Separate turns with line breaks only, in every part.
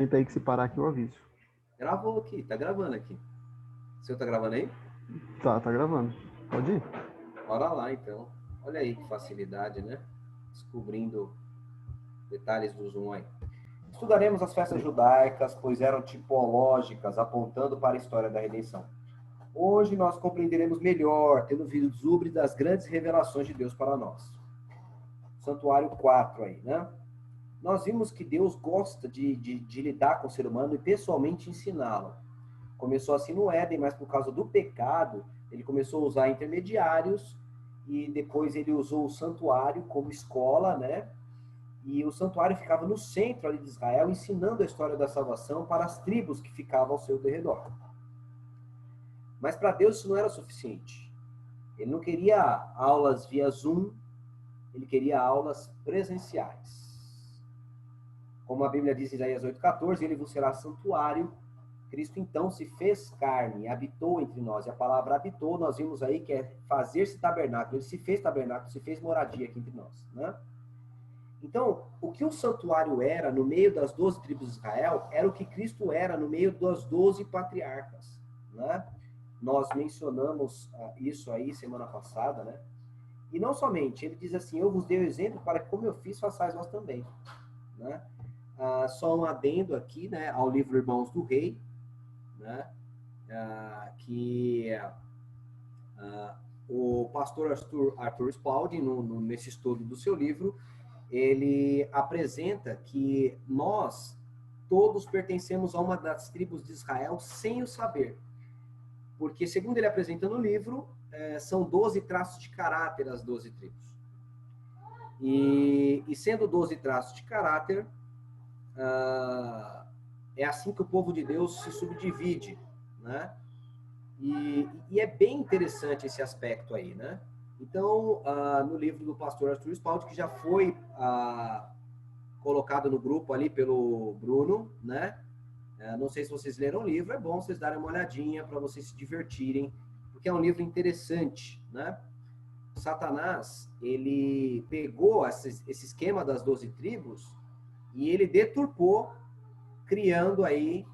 Tenta aí que se parar aqui eu aviso.
Gravou aqui, tá gravando aqui. O senhor tá gravando aí?
Tá gravando. Pode ir?
Bora lá, então. Olha aí que facilidade, né? Descobrindo detalhes do Zoom aí. Estudaremos as festas judaicas, pois eram tipológicas, apontando para a história da redenção. Hoje nós compreenderemos melhor, tendo vislumbre das grandes revelações de Deus para nós. Santuário 4 aí, né? Nós vimos que Deus gosta de lidar com o ser humano e pessoalmente ensiná-lo. Começou assim no Éden, mas por causa do pecado, ele começou a usar intermediários e depois ele usou o santuário como escola, né? E o santuário ficava no centro ali de Israel, ensinando a história da salvação para as tribos que ficavam ao seu derredor. Mas para Deus isso não era suficiente. Ele não queria aulas via Zoom, ele queria aulas presenciais. Como a Bíblia diz em Isaías 8,14, ele vos será santuário. Cristo então se fez carne, habitou entre nós. E a palavra habitou, nós vimos aí que é fazer-se tabernáculo. Ele se fez tabernáculo, se fez moradia aqui entre nós, né? Então, o que o santuário era no meio das 12 tribos de Israel, era o que Cristo era no meio das 12 patriarcas, né? Nós mencionamos isso aí semana passada, né? E não somente, ele diz assim, eu vos dei o exemplo para que como eu fiz, façais vós também, né? Só um adendo aqui, né, ao livro Irmãos do Rei, né? O pastor Arthur Spalding, nesse estudo do seu livro, ele apresenta que nós todos pertencemos a uma das tribos de Israel sem o saber. Porque, segundo ele apresenta no livro, são 12 traços de caráter as 12 tribos. E sendo 12 traços de caráter, é assim que o povo de Deus se subdivide, né? E é bem interessante esse aspecto aí, né? Então, no livro do pastor Arthur Spalding, que já foi colocado no grupo ali pelo Bruno, né? Não sei se vocês leram o livro, é bom vocês darem uma olhadinha para vocês se divertirem, porque é um livro interessante, né? Satanás, ele pegou esse esquema das 12 tribos e ele deturpou, criando aí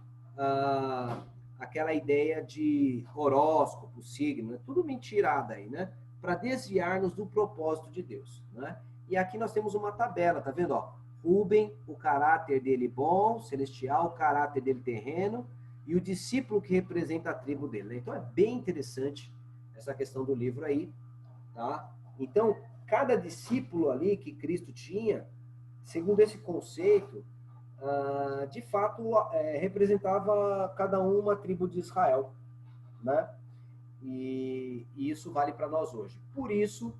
aquela ideia de horóscopo, signo, né? Tudo mentirada aí, né? Para desviar-nos do propósito de Deus, né? E aqui nós temos uma tabela, tá vendo? Ó, Rubem, o caráter dele bom, celestial, o caráter dele terreno, e o discípulo que representa a tribo dele, né? Então é bem interessante essa questão do livro aí, tá? Então, cada discípulo ali que Cristo tinha, segundo esse conceito, de fato, representava cada uma tribo de Israel, né? E isso vale para nós hoje. Por isso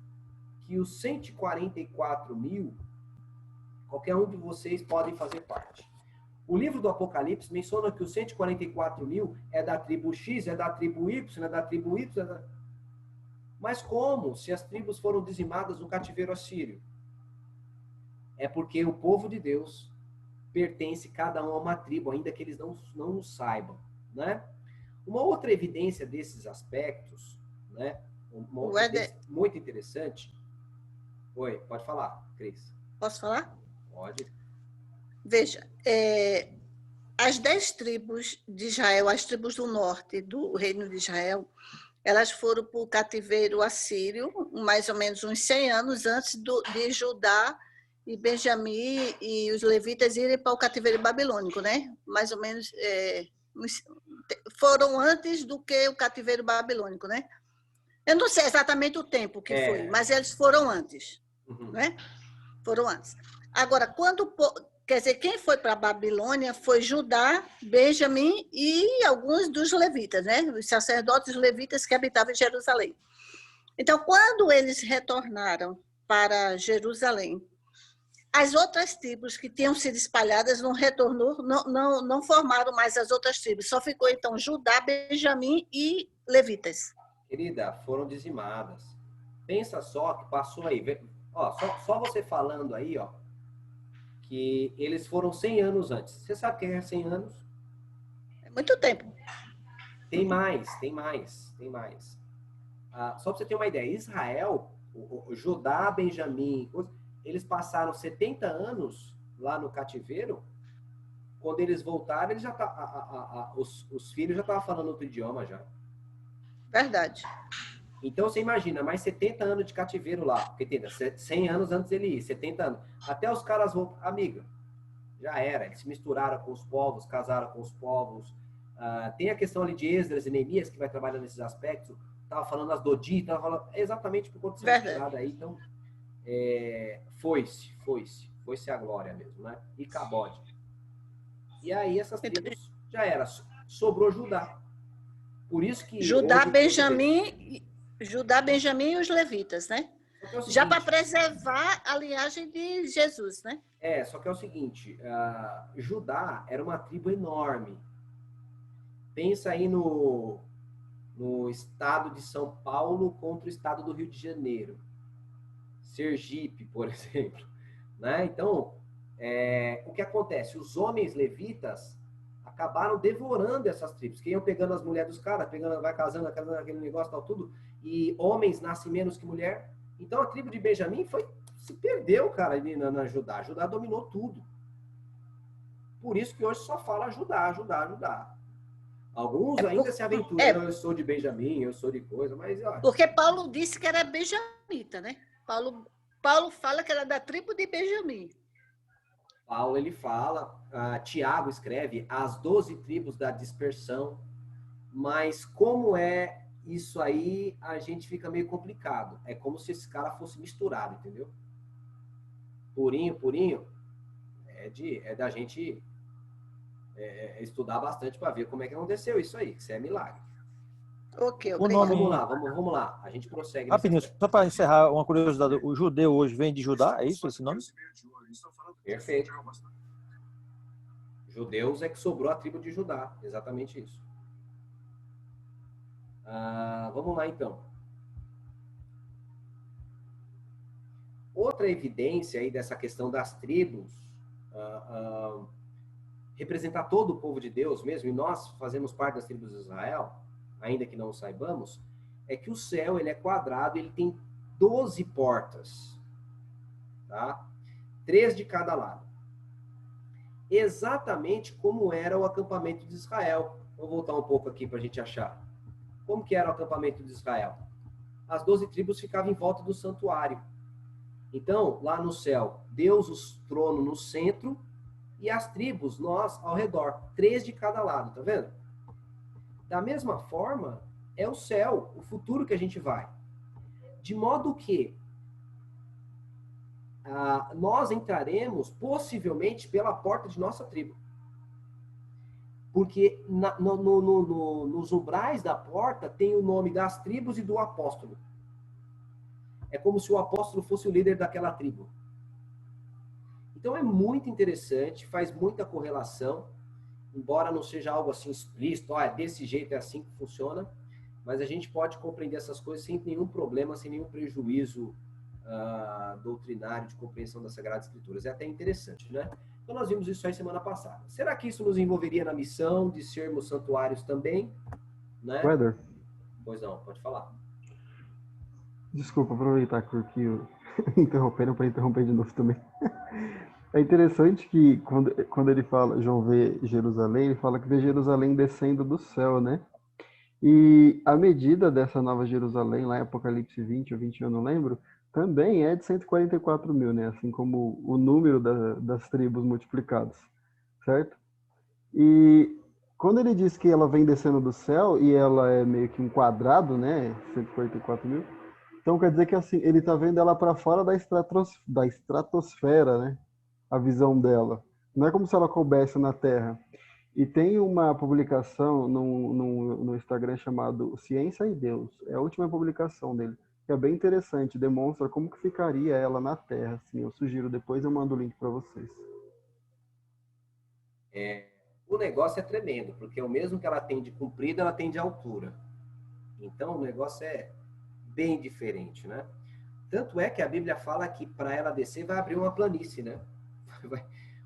que os 144 mil, qualquer um de vocês podem fazer parte. O livro do Apocalipse menciona que os 144 mil é da tribo X, é da tribo Y, é da tribo Y. Mas como? Se as tribos foram dizimadas no cativeiro assírio? É porque o povo de Deus pertence cada um a uma tribo, ainda que eles não saibam, né? Uma outra evidência desses aspectos, né? Uma outra evidência muito interessante. Oi, pode falar, Cris.
Posso falar?
Pode.
Veja, as 10 tribos de Israel, as tribos do norte do reino de Israel, elas foram para o cativeiro assírio, mais ou menos uns 100 anos antes de Judá e Benjamim e os levitas irem para o cativeiro babilônico, né? Mais ou menos foram antes do que o cativeiro babilônico, né? Eu não sei exatamente o tempo que foi, mas eles foram antes, né? Foram antes. Agora, quer dizer, quem foi para a Babilônia foi Judá, Benjamim e alguns dos levitas, né? Os sacerdotes levitas que habitavam em Jerusalém. Então, quando eles retornaram para Jerusalém, as outras tribos que tinham sido espalhadas não formaram mais as outras tribos. Só ficou, então, Judá, Benjamim e levitas.
Querida, foram dizimadas. Pensa só que passou aí. Ó, só você falando aí, ó, que eles foram 100 anos antes. Você sabe o que é 100 anos?
É muito tempo.
Tem mais. Só para você ter uma ideia, Israel, o Judá, Benjamim, eles passaram 70 anos lá no cativeiro quando eles voltaram, eles já os filhos já estavam falando outro idioma já.
Verdade.
Então, você imagina, mais 70 anos de cativeiro lá. Porque tem 100 anos antes dele ir, 70 anos. Até os caras vão... Amiga, já era. Eles se misturaram com os povos, casaram com os povos. Tem a questão ali de Esdras e Neemias, que vai trabalhar nesses aspectos. Tava falando as Dodi, tava falando... Exatamente por conta dessa misturada aí. Então, foi-se a glória mesmo, né? E Cabode. E aí, essas tribos já era. Sobrou Judá. Por isso que...
Judá, Benjamim e os levitas, né? Já para preservar a linhagem de Jesus, né?
Só que é o seguinte, Judá era uma tribo enorme. Pensa aí no estado de São Paulo contra o estado do Rio de Janeiro. Sergipe, por exemplo. Né? Então, o que acontece? Os homens levitas acabaram devorando essas tribos, que iam pegando as mulheres dos caras, vai casando aquele negócio, tal, tudo, e homens nascem menos que mulher. Então, a tribo de Benjamim se perdeu, cara, ali na Judá. Judá dominou tudo. Por isso que hoje só fala Judá. Alguns ainda se aventuram, eu sou de Benjamim, eu sou de coisa, mas... Ó,
porque Paulo disse que era benjamita, né? Paulo fala que era da tribo de Benjamim.
Paulo, ele fala, Tiago escreve as 12 tribos da dispersão, mas como é isso aí, a gente fica meio complicado. É como se esse cara fosse misturado, entendeu? Purinho, é da gente estudar bastante para ver como é que aconteceu isso aí, que isso é milagre.
Ok,
Vamos lá, a gente prossegue.
Rapidinho, só para encerrar uma curiosidade, o judeu hoje vem de Judá, é isso esse nome?
Perfeito. Judeus é que sobrou a tribo de Judá, exatamente isso. Vamos lá, então. Outra evidência aí dessa questão das tribos, representar todo o povo de Deus mesmo, e nós fazemos parte das tribos de Israel, ainda que não saibamos, é que o céu ele é quadrado, ele tem 12 portas, tá? 3 de cada lado. Exatamente como era o acampamento de Israel. Vou voltar um pouco aqui para a gente achar. Como que era o acampamento de Israel? As 12 tribos ficavam em volta do santuário. Então, lá no céu, Deus, o trono no centro, e as tribos, nós, ao redor. 3 de cada lado, tá vendo? Da mesma forma, é o céu, o futuro que a gente vai. De modo que nós entraremos, possivelmente, pela porta de nossa tribo. Porque nos umbrais da porta tem o nome das tribos e do apóstolo. É como se o apóstolo fosse o líder daquela tribo. Então é muito interessante, faz muita correlação, embora não seja algo assim explícito, é desse jeito, é assim que funciona, mas a gente pode compreender essas coisas sem nenhum problema, sem nenhum prejuízo doutrinário de compreensão das Sagradas Escrituras. É até interessante, né? Então nós vimos isso aí semana passada. Será que isso nos envolveria na missão de sermos santuários também? Né?
Weather.
Pois não, pode falar.
Desculpa, aproveitar que eu interromperam para interromper de novo também. É interessante que quando ele fala, João vê Jerusalém, ele fala que vê Jerusalém descendo do céu, né? E a medida dessa nova Jerusalém, lá em Apocalipse 20 ou 21, eu não lembro, também é de 144 mil, né? Assim como o número das tribos multiplicados, certo? E quando ele diz que ela vem descendo do céu e ela é meio que um quadrado, né? 144 mil, então quer dizer que assim, ele está vendo ela para fora da estratosfera, né? A visão dela. Não é como se ela coubesse na Terra. E tem uma publicação no Instagram chamado Ciência e Deus. É a última publicação dele. Que é bem interessante. Demonstra como que ficaria ela na Terra. Assim, eu sugiro, depois eu mando o link para vocês.
O negócio é tremendo, porque o mesmo que ela tem de comprida, ela tem de altura. Então, o negócio é bem diferente, né? Tanto é que a Bíblia fala que para ela descer vai abrir uma planície, né?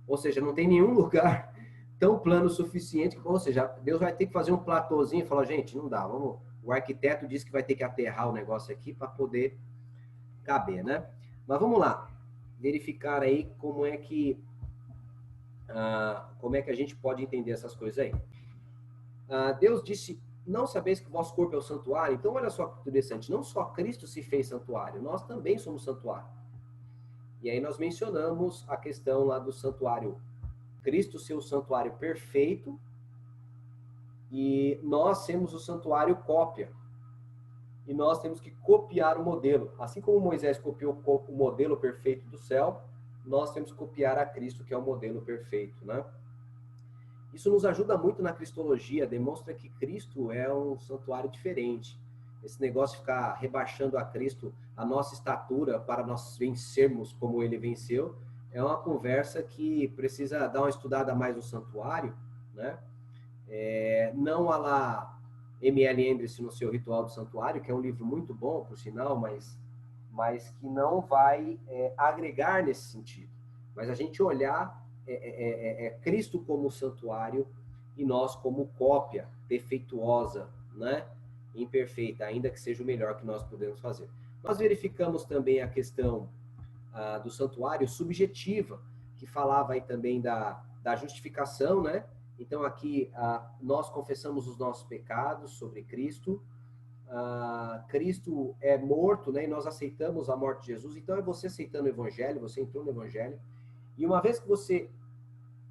Ou seja, não tem nenhum lugar tão plano o suficiente, ou seja, Deus vai ter que fazer um platôzinho e falar, gente, não dá, vamos... O arquiteto disse que vai ter que aterrar o negócio aqui para poder caber, né? Mas vamos lá, verificar aí como é que como é que a gente pode entender essas coisas aí? Deus disse, não sabeis que o vosso corpo é o santuário? Então, olha só que interessante, não só Cristo se fez santuário, nós também somos santuário. E aí nós mencionamos a questão lá do santuário, Cristo ser o santuário perfeito, e nós temos o santuário cópia. E nós temos que copiar o modelo. Assim como Moisés copiou o modelo perfeito do céu, nós temos que copiar a Cristo, que é o modelo perfeito, né? Isso nos ajuda muito na cristologia, demonstra que Cristo é um santuário diferente. Esse negócio de ficar rebaixando a Cristo a nossa estatura para nós vencermos como ele venceu, é uma conversa que precisa dar uma estudada mais no santuário, né? Não a lá M.L. Andrews no seu Ritual do Santuário, que é um livro muito bom, por sinal, mas que não vai agregar nesse sentido. Mas a gente olhar Cristo como santuário e nós como cópia defeituosa, né? Imperfeita, ainda que seja o melhor que nós podemos fazer. Nós verificamos também a questão do santuário subjetiva, que falava aí também da justificação, né? Então aqui nós confessamos os nossos pecados sobre Cristo, Cristo é morto, né? E nós aceitamos a morte de Jesus, então é você aceitando o Evangelho, você entrou no Evangelho, e uma vez que você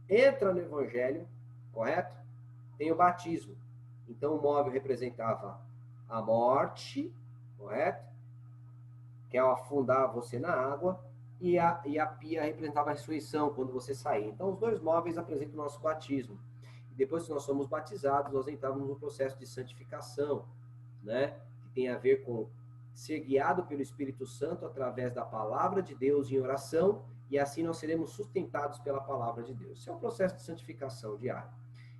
entra no Evangelho, correto? Tem o batismo. Então o móvel representava a morte, correto? Que é afundar você na água, e a pia representava a ressurreição, quando você sair. Então os dois móveis apresentam o nosso batismo. E depois que nós somos batizados, nós entramos no processo de santificação, né? Que tem a ver com ser guiado pelo Espírito Santo através da palavra de Deus em oração, e assim nós seremos sustentados pela palavra de Deus. Esse é um processo de santificação diário.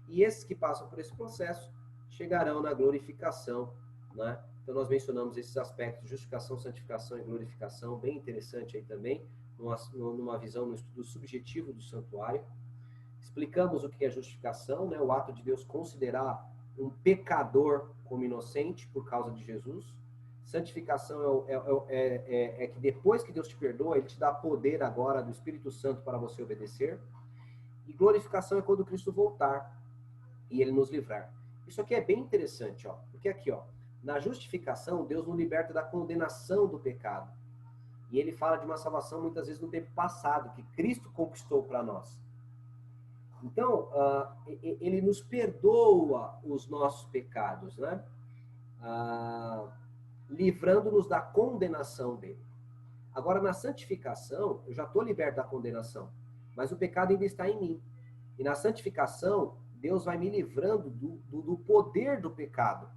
E esses que passam por esse processo chegarão na glorificação, né? Então nós mencionamos esses aspectos, justificação, santificação e glorificação, bem interessante aí também, numa visão, no estudo subjetivo do santuário. Explicamos o que é justificação, né? O ato de Deus considerar um pecador como inocente por causa de Jesus. Santificação é que depois que Deus te perdoa, Ele te dá poder agora do Espírito Santo para você obedecer. E glorificação é quando Cristo voltar e Ele nos livrar. Isso aqui é bem interessante, ó, porque aqui, ó, na justificação, Deus nos liberta da condenação do pecado. E Ele fala de uma salvação muitas vezes no tempo passado, que Cristo conquistou para nós. Então, Ele nos perdoa os nossos pecados, né? Livrando-nos da condenação dele. Agora, na santificação, eu já estou liberto da condenação, mas o pecado ainda está em mim. E na santificação, Deus vai me livrando do poder do pecado.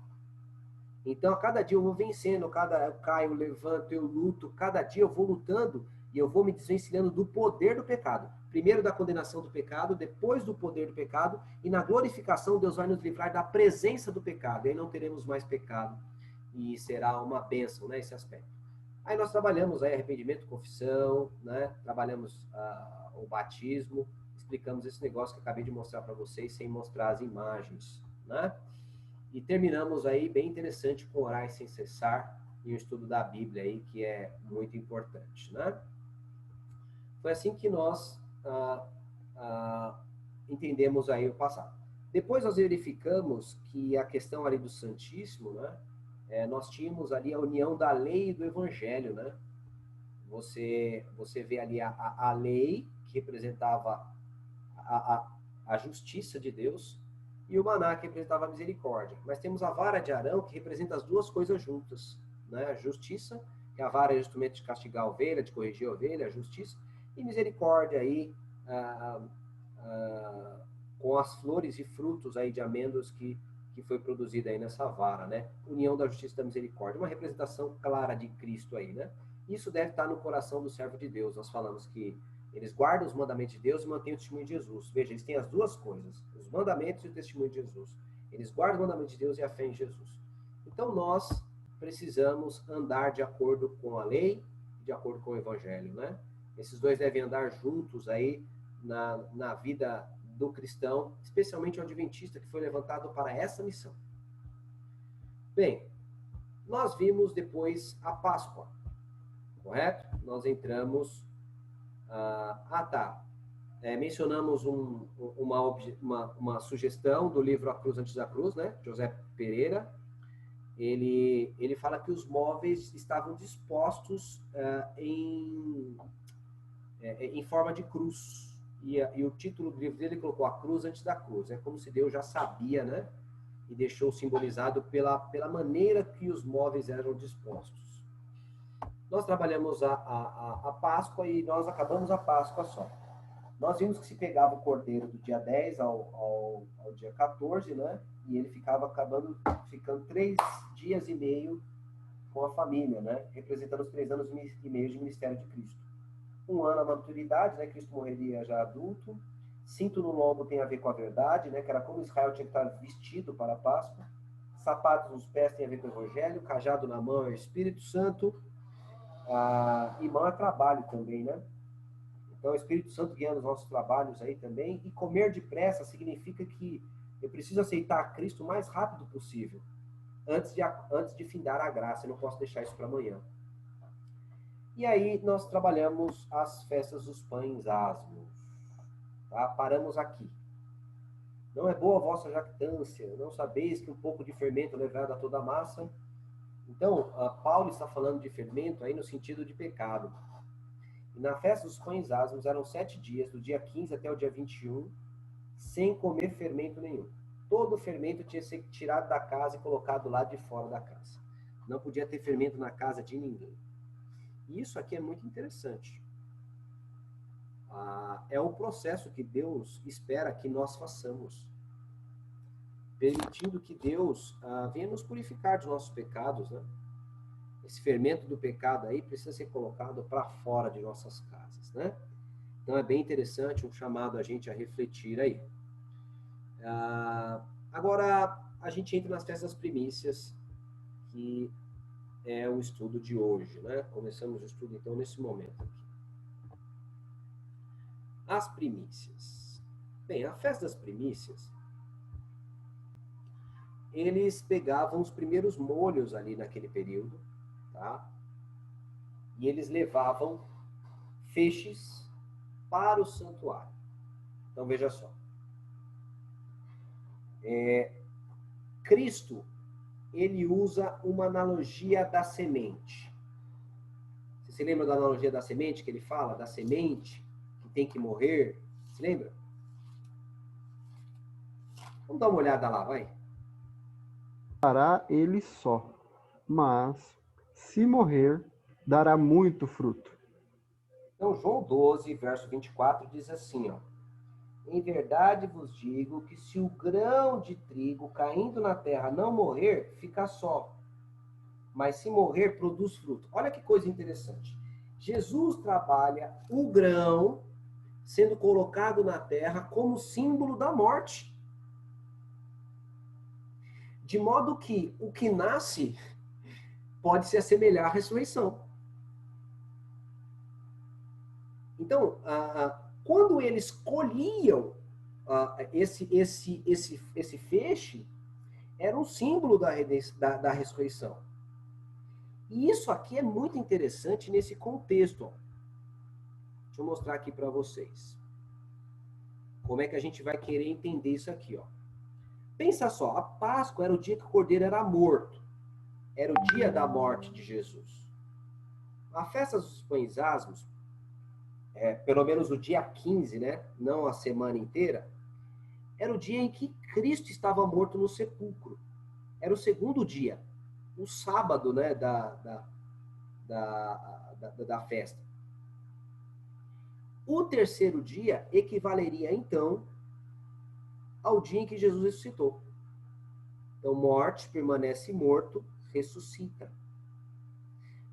Então, a cada dia eu vou vencendo, eu caio, eu levanto, eu luto, cada dia eu vou lutando e eu vou me desvencilhando do poder do pecado. Primeiro da condenação do pecado, depois do poder do pecado, e na glorificação Deus vai nos livrar da presença do pecado. E aí não teremos mais pecado e será uma bênção, né, esse aspecto. Aí nós trabalhamos aí arrependimento, confissão, né, trabalhamos o batismo, explicamos esse negócio que eu acabei de mostrar para vocês sem mostrar as imagens, né? E terminamos aí, bem interessante, com orar sem cessar e o estudo da Bíblia aí, que é muito importante, né? Foi assim que nós entendemos aí o passado. Depois nós verificamos que a questão ali do Santíssimo, né? Nós tínhamos ali a união da lei e do Evangelho, né? Você vê ali a lei, que representava a justiça de Deus, e o maná, que representava a misericórdia. Mas temos a vara de Arão, que representa as duas coisas juntas, né? A justiça, que a vara é o instrumento de castigar a ovelha, de corrigir a ovelha, a justiça, e misericórdia aí, com as flores e frutos aí de amêndoas que foi produzida aí nessa vara, né? União da justiça e da misericórdia, uma representação clara de Cristo aí, né? Isso deve estar no coração do servo de Deus. Nós falamos que eles guardam os mandamentos de Deus e mantêm o testemunho de Jesus. Veja, eles têm as duas coisas, os mandamentos e o testemunho de Jesus. Eles guardam os mandamentos de Deus e a fé em Jesus. Então nós precisamos andar de acordo com a lei e de acordo com o Evangelho, né? Esses dois devem andar juntos aí na vida do cristão, especialmente o adventista, que foi levantado para essa missão. Bem, nós vimos depois a Páscoa, correto? Nós entramos... mencionamos uma sugestão do livro A Cruz Antes da Cruz, né? José Pereira. Ele fala que os móveis estavam dispostos em forma de cruz. E o título do livro dele colocou A Cruz Antes da Cruz. É como se Deus já sabia, né? E deixou simbolizado pela maneira que os móveis eram dispostos. Nós trabalhamos a Páscoa e nós acabamos a Páscoa só. Nós vimos que se pegava o cordeiro do dia 10 ao dia 14, né? E ele ficando 3 dias e meio com a família, né? Representando os 3 anos e meio de ministério de Cristo. 1 ano a maturidade, né? Cristo morreria já adulto. Cinto no lombo tem a ver com a verdade, né? Que era como Israel tinha que estar vestido para a Páscoa. Sapatos nos pés tem a ver com o Evangelho. Cajado na mão é o Espírito Santo. E mão é trabalho também, né? Então, o Espírito Santo guiando os nossos trabalhos aí também. E comer depressa significa que eu preciso aceitar Cristo o mais rápido possível, antes de findar a graça. Eu não posso deixar isso para amanhã. E aí, nós trabalhamos as festas dos pães asmos. Tá? Paramos aqui. Não é boa a vossa jactância, não sabeis que um pouco de fermento levado a toda a massa. Então, Paulo está falando de fermento aí no sentido de pecado. E na festa dos pães asmos eram 7 dias, do dia 15 até o dia 21, sem comer fermento nenhum. Todo o fermento tinha que ser tirado da casa e colocado lá de fora da casa. Não podia ter fermento na casa de ninguém. E isso aqui é muito interessante. É o processo que Deus espera que nós façamos, permitindo que Deus venha nos purificar dos nossos pecados, né? Esse fermento do pecado aí precisa ser colocado para fora de nossas casas, né? Então é bem interessante, um chamado a gente a refletir aí. Agora a gente entra nas festas primícias, que é o estudo de hoje, né? Começamos o estudo então nesse momento aqui. As primícias. Bem, a festa das primícias, eles pegavam os primeiros molhos ali naquele período, tá? E eles levavam feixes para o santuário. Então veja só. Cristo, ele usa uma analogia da semente. Você se lembra da analogia da semente que ele fala? Da semente que tem que morrer? Se lembra? Vamos dar uma olhada lá, vai.
Dará ele só, mas se morrer, dará muito fruto.
Então, João 12, verso 24, diz assim, ó. Em verdade vos digo que se o grão de trigo caindo na terra não morrer, fica só. Mas se morrer, produz fruto. Olha que coisa interessante. Jesus trabalha o grão sendo colocado na terra como símbolo da morte. De modo que o que nasce pode se assemelhar à ressurreição. Então, quando eles colhiam esse feixe, era um símbolo da ressurreição. E isso aqui é muito interessante nesse contexto. Ó. Deixa eu mostrar aqui para vocês. Como é que a gente vai querer entender isso aqui, ó. Pensa só, a Páscoa era o dia que o cordeiro era morto. Era o dia da morte de Jesus. A festa dos pães asmos, pelo menos o dia 15, né? Não a semana inteira, era o dia em que Cristo estava morto no sepulcro. Era o segundo dia, o sábado, né, da festa. O terceiro dia equivaleria, então, ao dia em que Jesus ressuscitou. Então, morte permanece morto, ressuscita.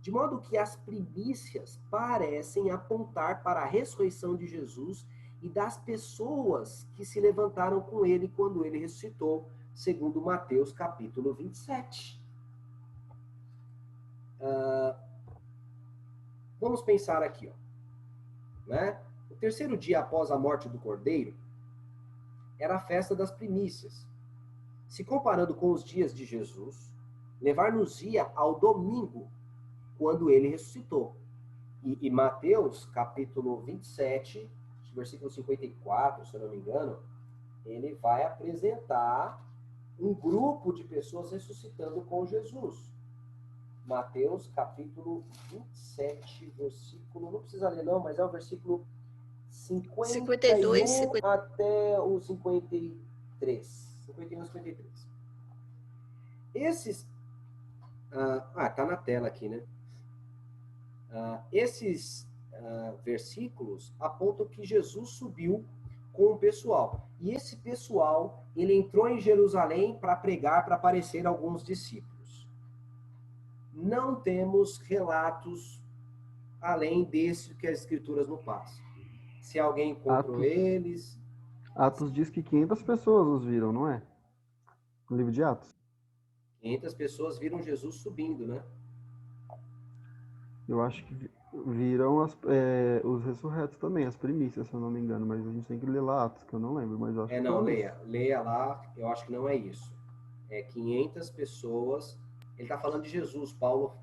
De modo que as primícias parecem apontar para a ressurreição de Jesus e das pessoas que se levantaram com ele quando ele ressuscitou, segundo Mateus capítulo 27. Vamos pensar aqui, ó. Né? O terceiro dia após a morte do cordeiro era a festa das primícias. Se comparando com os dias de Jesus, levar-nos-ia ao domingo, quando ele ressuscitou. E Mateus, capítulo 27, versículo 54, se eu não me engano, ele vai apresentar um grupo de pessoas ressuscitando com Jesus. Mateus, capítulo 27, versículo, não precisa ler não, mas é o versículo
52,
51 até o 53. 51 e 53. Esses... tá na tela aqui, né? Esses versículos apontam que Jesus subiu com o pessoal. E esse pessoal, ele entrou em Jerusalém para pregar, para aparecer a alguns discípulos. Não temos relatos além desse que as escrituras nos passam. Se alguém encontrou eles...
Atos diz que 500 pessoas os viram, não é? No livro de Atos.
500 pessoas viram Jesus subindo, né?
Eu acho que viram os ressurretos também, as primícias, se eu não me engano. Mas a gente tem que ler lá Atos, que eu não lembro. Mas eu acho que
não, leia lá. Eu acho que não é isso. 500 pessoas... Ele está falando de Jesus. Paulo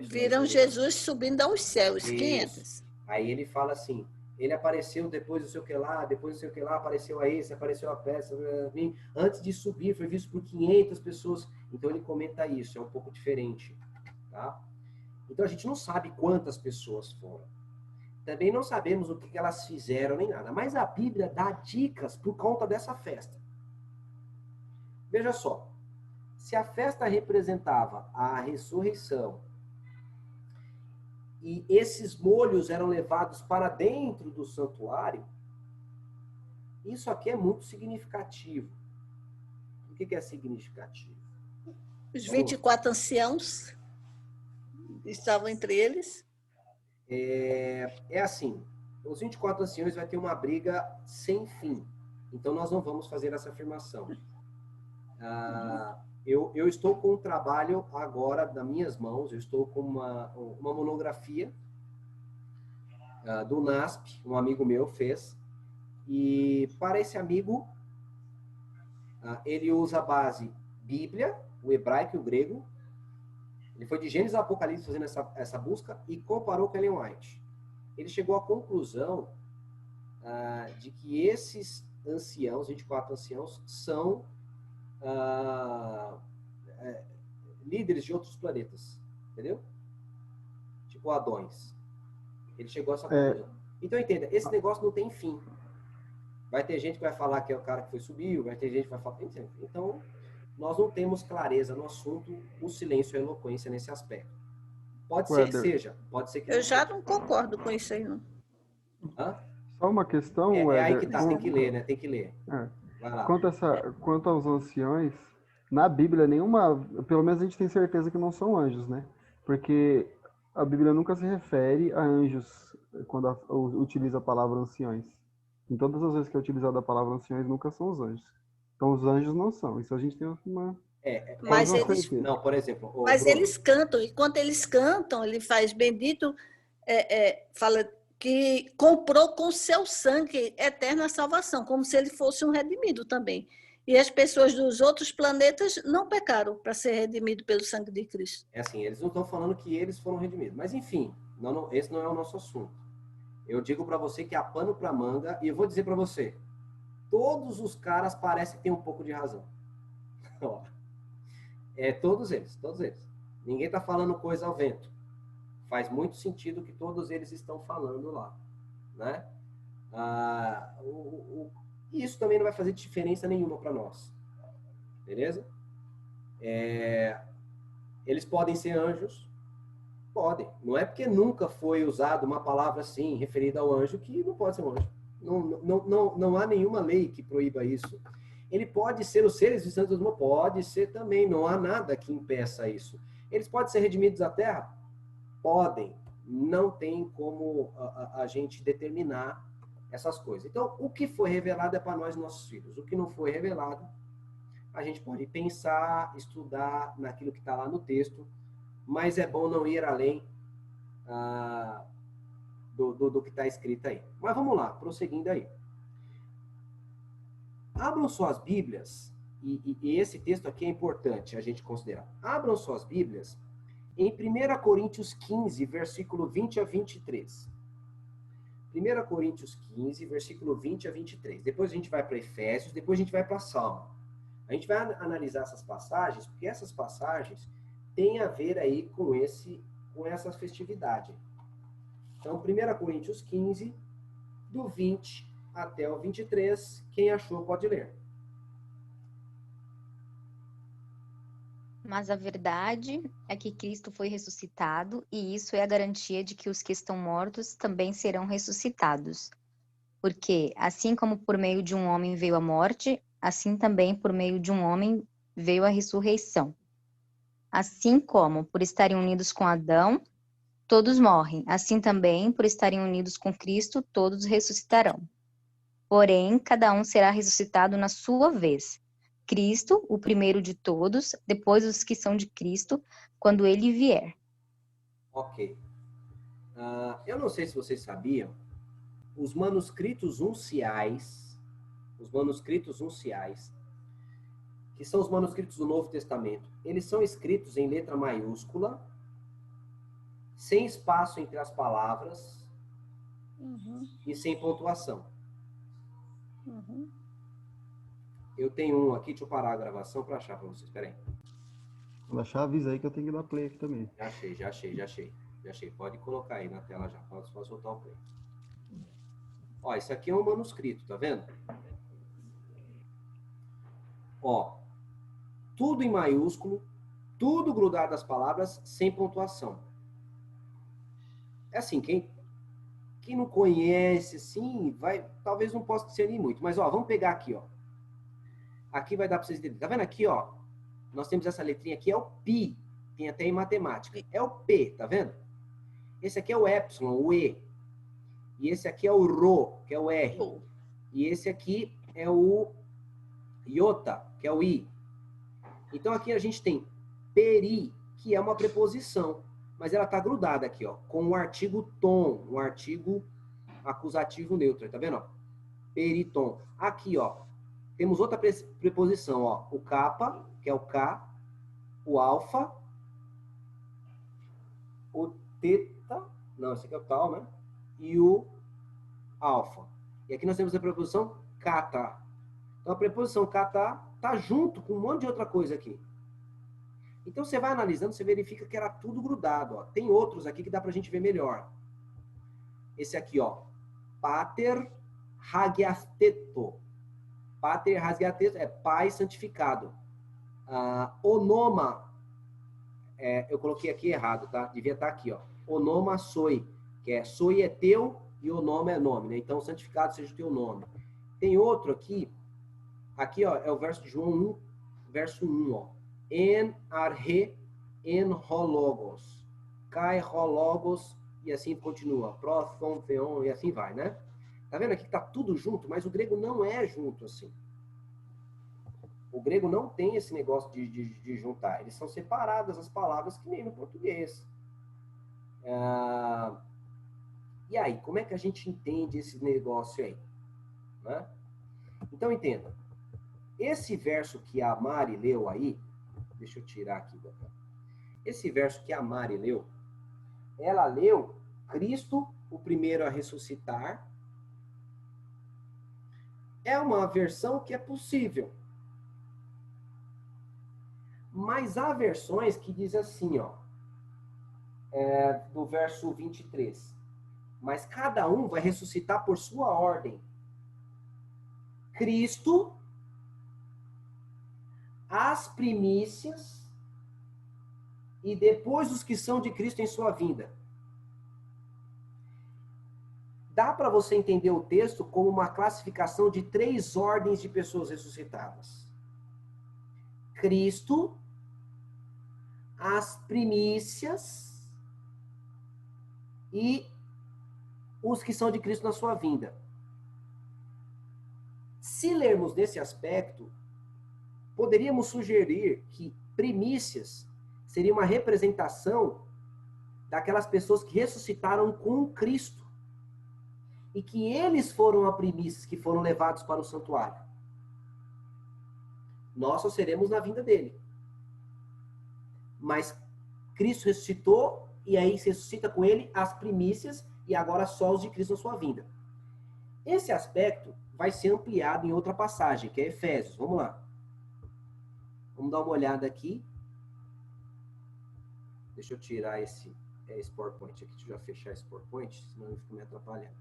viram Jesus subindo aos céus,
isso.
500.
Aí ele fala assim, ele apareceu depois do sei o que lá, apareceu a esse, apareceu a peça, antes de subir, foi visto por 500 pessoas. Então ele comenta isso, é um pouco diferente, tá? Então a gente não sabe quantas pessoas foram. Também não sabemos o que elas fizeram nem nada, mas a Bíblia dá dicas por conta dessa festa. Veja só, se a festa representava a ressurreição, e esses molhos eram levados para dentro do santuário, isso aqui é muito significativo. O que é significativo?
Os 24 anciãos estavam entre eles.
É assim, os 24 anciãos vai ter uma briga sem fim. Então nós não vamos fazer essa afirmação. Eu estou com um trabalho agora nas minhas mãos, eu estou com uma monografia do NASP, um amigo meu fez, e para esse amigo, ele usa a base Bíblia, o hebraico e o grego. Ele foi de Gênesis a Apocalipse fazendo essa busca e comparou com Ellen White. Ele chegou à conclusão de que esses anciãos, 24 anciãos, são líderes de outros planetas, entendeu? Tipo Adões. Ele chegou a essa conclusão. Então, entenda, esse negócio não tem fim. Vai ter gente que vai falar que é o cara que foi subir, vai ter gente que vai falar... Então, nós não temos clareza no assunto, o silêncio e a eloquência nesse aspecto. Pode ser que seja, pode ser que
eu já não concordo com isso aí, não.
Hã?
Só uma questão,
aí que tá, tem que ler, né? Tem que ler. Vai lá.
Quanto aos anciões, na Bíblia, pelo menos a gente tem certeza que não são anjos, né? Porque a Bíblia nunca se refere a anjos quando utiliza a palavra anciões. Em todas as vezes que é utilizada a palavra anciões, nunca são os anjos. Então, os anjos não são. Isso a gente tem uma...
Mas eles...
Não, por exemplo...
Mas
Bruno,
eles cantam. E quando eles cantam, ele faz bendito... fala que comprou com seu sangue eterna salvação, como se ele fosse um redimido também. E as pessoas dos outros planetas não pecaram para ser redimido pelo sangue de Cristo.
assim, eles não estão falando que eles foram redimidos. Mas, enfim, esse não é o nosso assunto. Eu digo para você que há pano para manga, e eu vou dizer para você, todos os caras parecem ter um pouco de razão. Todos eles. Ninguém está falando coisa ao vento. Faz muito sentido que todos eles estão falando lá, né? Isso também não vai fazer diferença nenhuma para nós, beleza? Eles podem ser anjos? Podem. Não é porque nunca foi usada uma palavra assim, referida ao anjo, que não pode ser um anjo. Não há nenhuma lei que proíba isso. Ele pode ser os seres santos do mundo? Pode ser também. Não há nada que impeça isso. Eles podem ser redimidos da terra? Podem. Não tem como a gente determinar essas coisas. Então, o que foi revelado é para nós e nossos filhos. O que não foi revelado, a gente pode pensar, estudar naquilo que está lá no texto, mas é bom não ir além do que está escrito aí. Mas vamos lá, prosseguindo aí. Abram suas Bíblias, e esse texto aqui é importante a gente considerar. Abram suas Bíblias em 1 Coríntios 15, versículo 20 a 23. 1 Coríntios 15, versículo 20 a 23. Depois a gente vai para Efésios, depois a gente vai para Salmo. A gente vai analisar essas passagens, porque essas passagens têm a ver aí com essa festividade. Então, 1 Coríntios 15, do 20 até o 23, quem achou pode ler.
Mas a verdade é que Cristo foi ressuscitado, e isso é a garantia de que os que estão mortos também serão ressuscitados. Porque, assim como por meio de um homem veio a morte, assim também por meio de um homem veio a ressurreição. Assim como, por estarem unidos com Adão, todos morrem, assim também, por estarem unidos com Cristo, todos ressuscitarão. Porém, cada um será ressuscitado na sua vez. Cristo, o primeiro de todos, depois os que são de Cristo, quando ele vier.
Ok. Eu não sei se vocês sabiam, os manuscritos unciais, que são os manuscritos do Novo Testamento, eles são escritos em letra maiúscula, sem espaço entre as palavras e sem pontuação. Eu tenho um aqui, deixa eu parar a gravação para achar para vocês, peraí.
Quando achar, avisa aí que eu tenho que dar play aqui também.
Já achei. Pode colocar aí na tela já, pode soltar o play. Ó, isso aqui é um manuscrito, tá vendo? Ó, tudo em maiúsculo, tudo grudado às palavras, sem pontuação. É assim, quem não conhece, assim, talvez não possa discernir muito. Mas, ó, vamos pegar aqui, ó. Aqui vai dar para vocês entenderem. Tá vendo aqui, ó? Nós temos essa letrinha aqui, é o pi. Tem até em matemática. É o P, tá vendo? Esse aqui é o epsilon, o E. E esse aqui é o rho, que é o R. E esse aqui é o iota, que é o I. Então aqui a gente tem peri, que é uma preposição. Mas ela tá grudada aqui, ó, com o artigo tom, um artigo acusativo neutro, tá vendo? Ó? Peritom. Aqui, ó, temos outra preposição, ó, o kappa, que é o K, o alfa, o teta, não, esse aqui é o tal, né? E o alfa. E aqui nós temos a preposição kata. Então a preposição kata tá junto com um monte de outra coisa aqui. Então você vai analisando, você verifica que era tudo grudado, ó. Tem outros aqui que dá pra gente ver melhor. Esse aqui, ó, pater hagiasteto. Pater hagiasteto é pai santificado. Onoma, eu coloquei aqui errado, tá? Devia estar aqui, ó. Onoma soi, que é soi é teu e o nome é nome, né? Então, santificado seja o teu nome. Tem outro aqui, ó, é o verso de João 1, verso 1, ó. En arhe en hologos. Kai hologos, e assim continua. Prothon, theon, e assim vai, né? Tá vendo aqui que tá tudo junto, mas o grego não é junto assim. O grego não tem esse negócio de juntar. Eles são separadas as palavras que nem no português. E aí, como é que a gente entende esse negócio aí? Né? Então, entenda. Esse verso que a Mari leu aí, deixa eu tirar aqui. Esse verso que a Mari leu, ela leu Cristo, o primeiro a ressuscitar. É uma versão que é possível. Mas há versões que diz assim, ó, do verso 23. Mas cada um vai ressuscitar por sua ordem. Cristo, as primícias, e depois os que são de Cristo em sua vinda. Dá para você entender o texto como uma classificação de 3 ordens de pessoas ressuscitadas. Cristo, as primícias e os que são de Cristo na sua vinda. Se lermos nesse aspecto, poderíamos sugerir que primícias seria uma representação daquelas pessoas que ressuscitaram com Cristo e que eles foram as primícias que foram levados para o santuário. Nós só seremos na vinda dele. Mas Cristo ressuscitou e aí se ressuscita com ele as primícias e agora só os de Cristo na sua vinda. Esse aspecto vai ser ampliado em outra passagem, que é Efésios. Vamos lá. Vamos dar uma olhada aqui. Deixa eu tirar esse PowerPoint aqui. Deixa eu já fechar esse PowerPoint, senão eu fico me atrapalhando.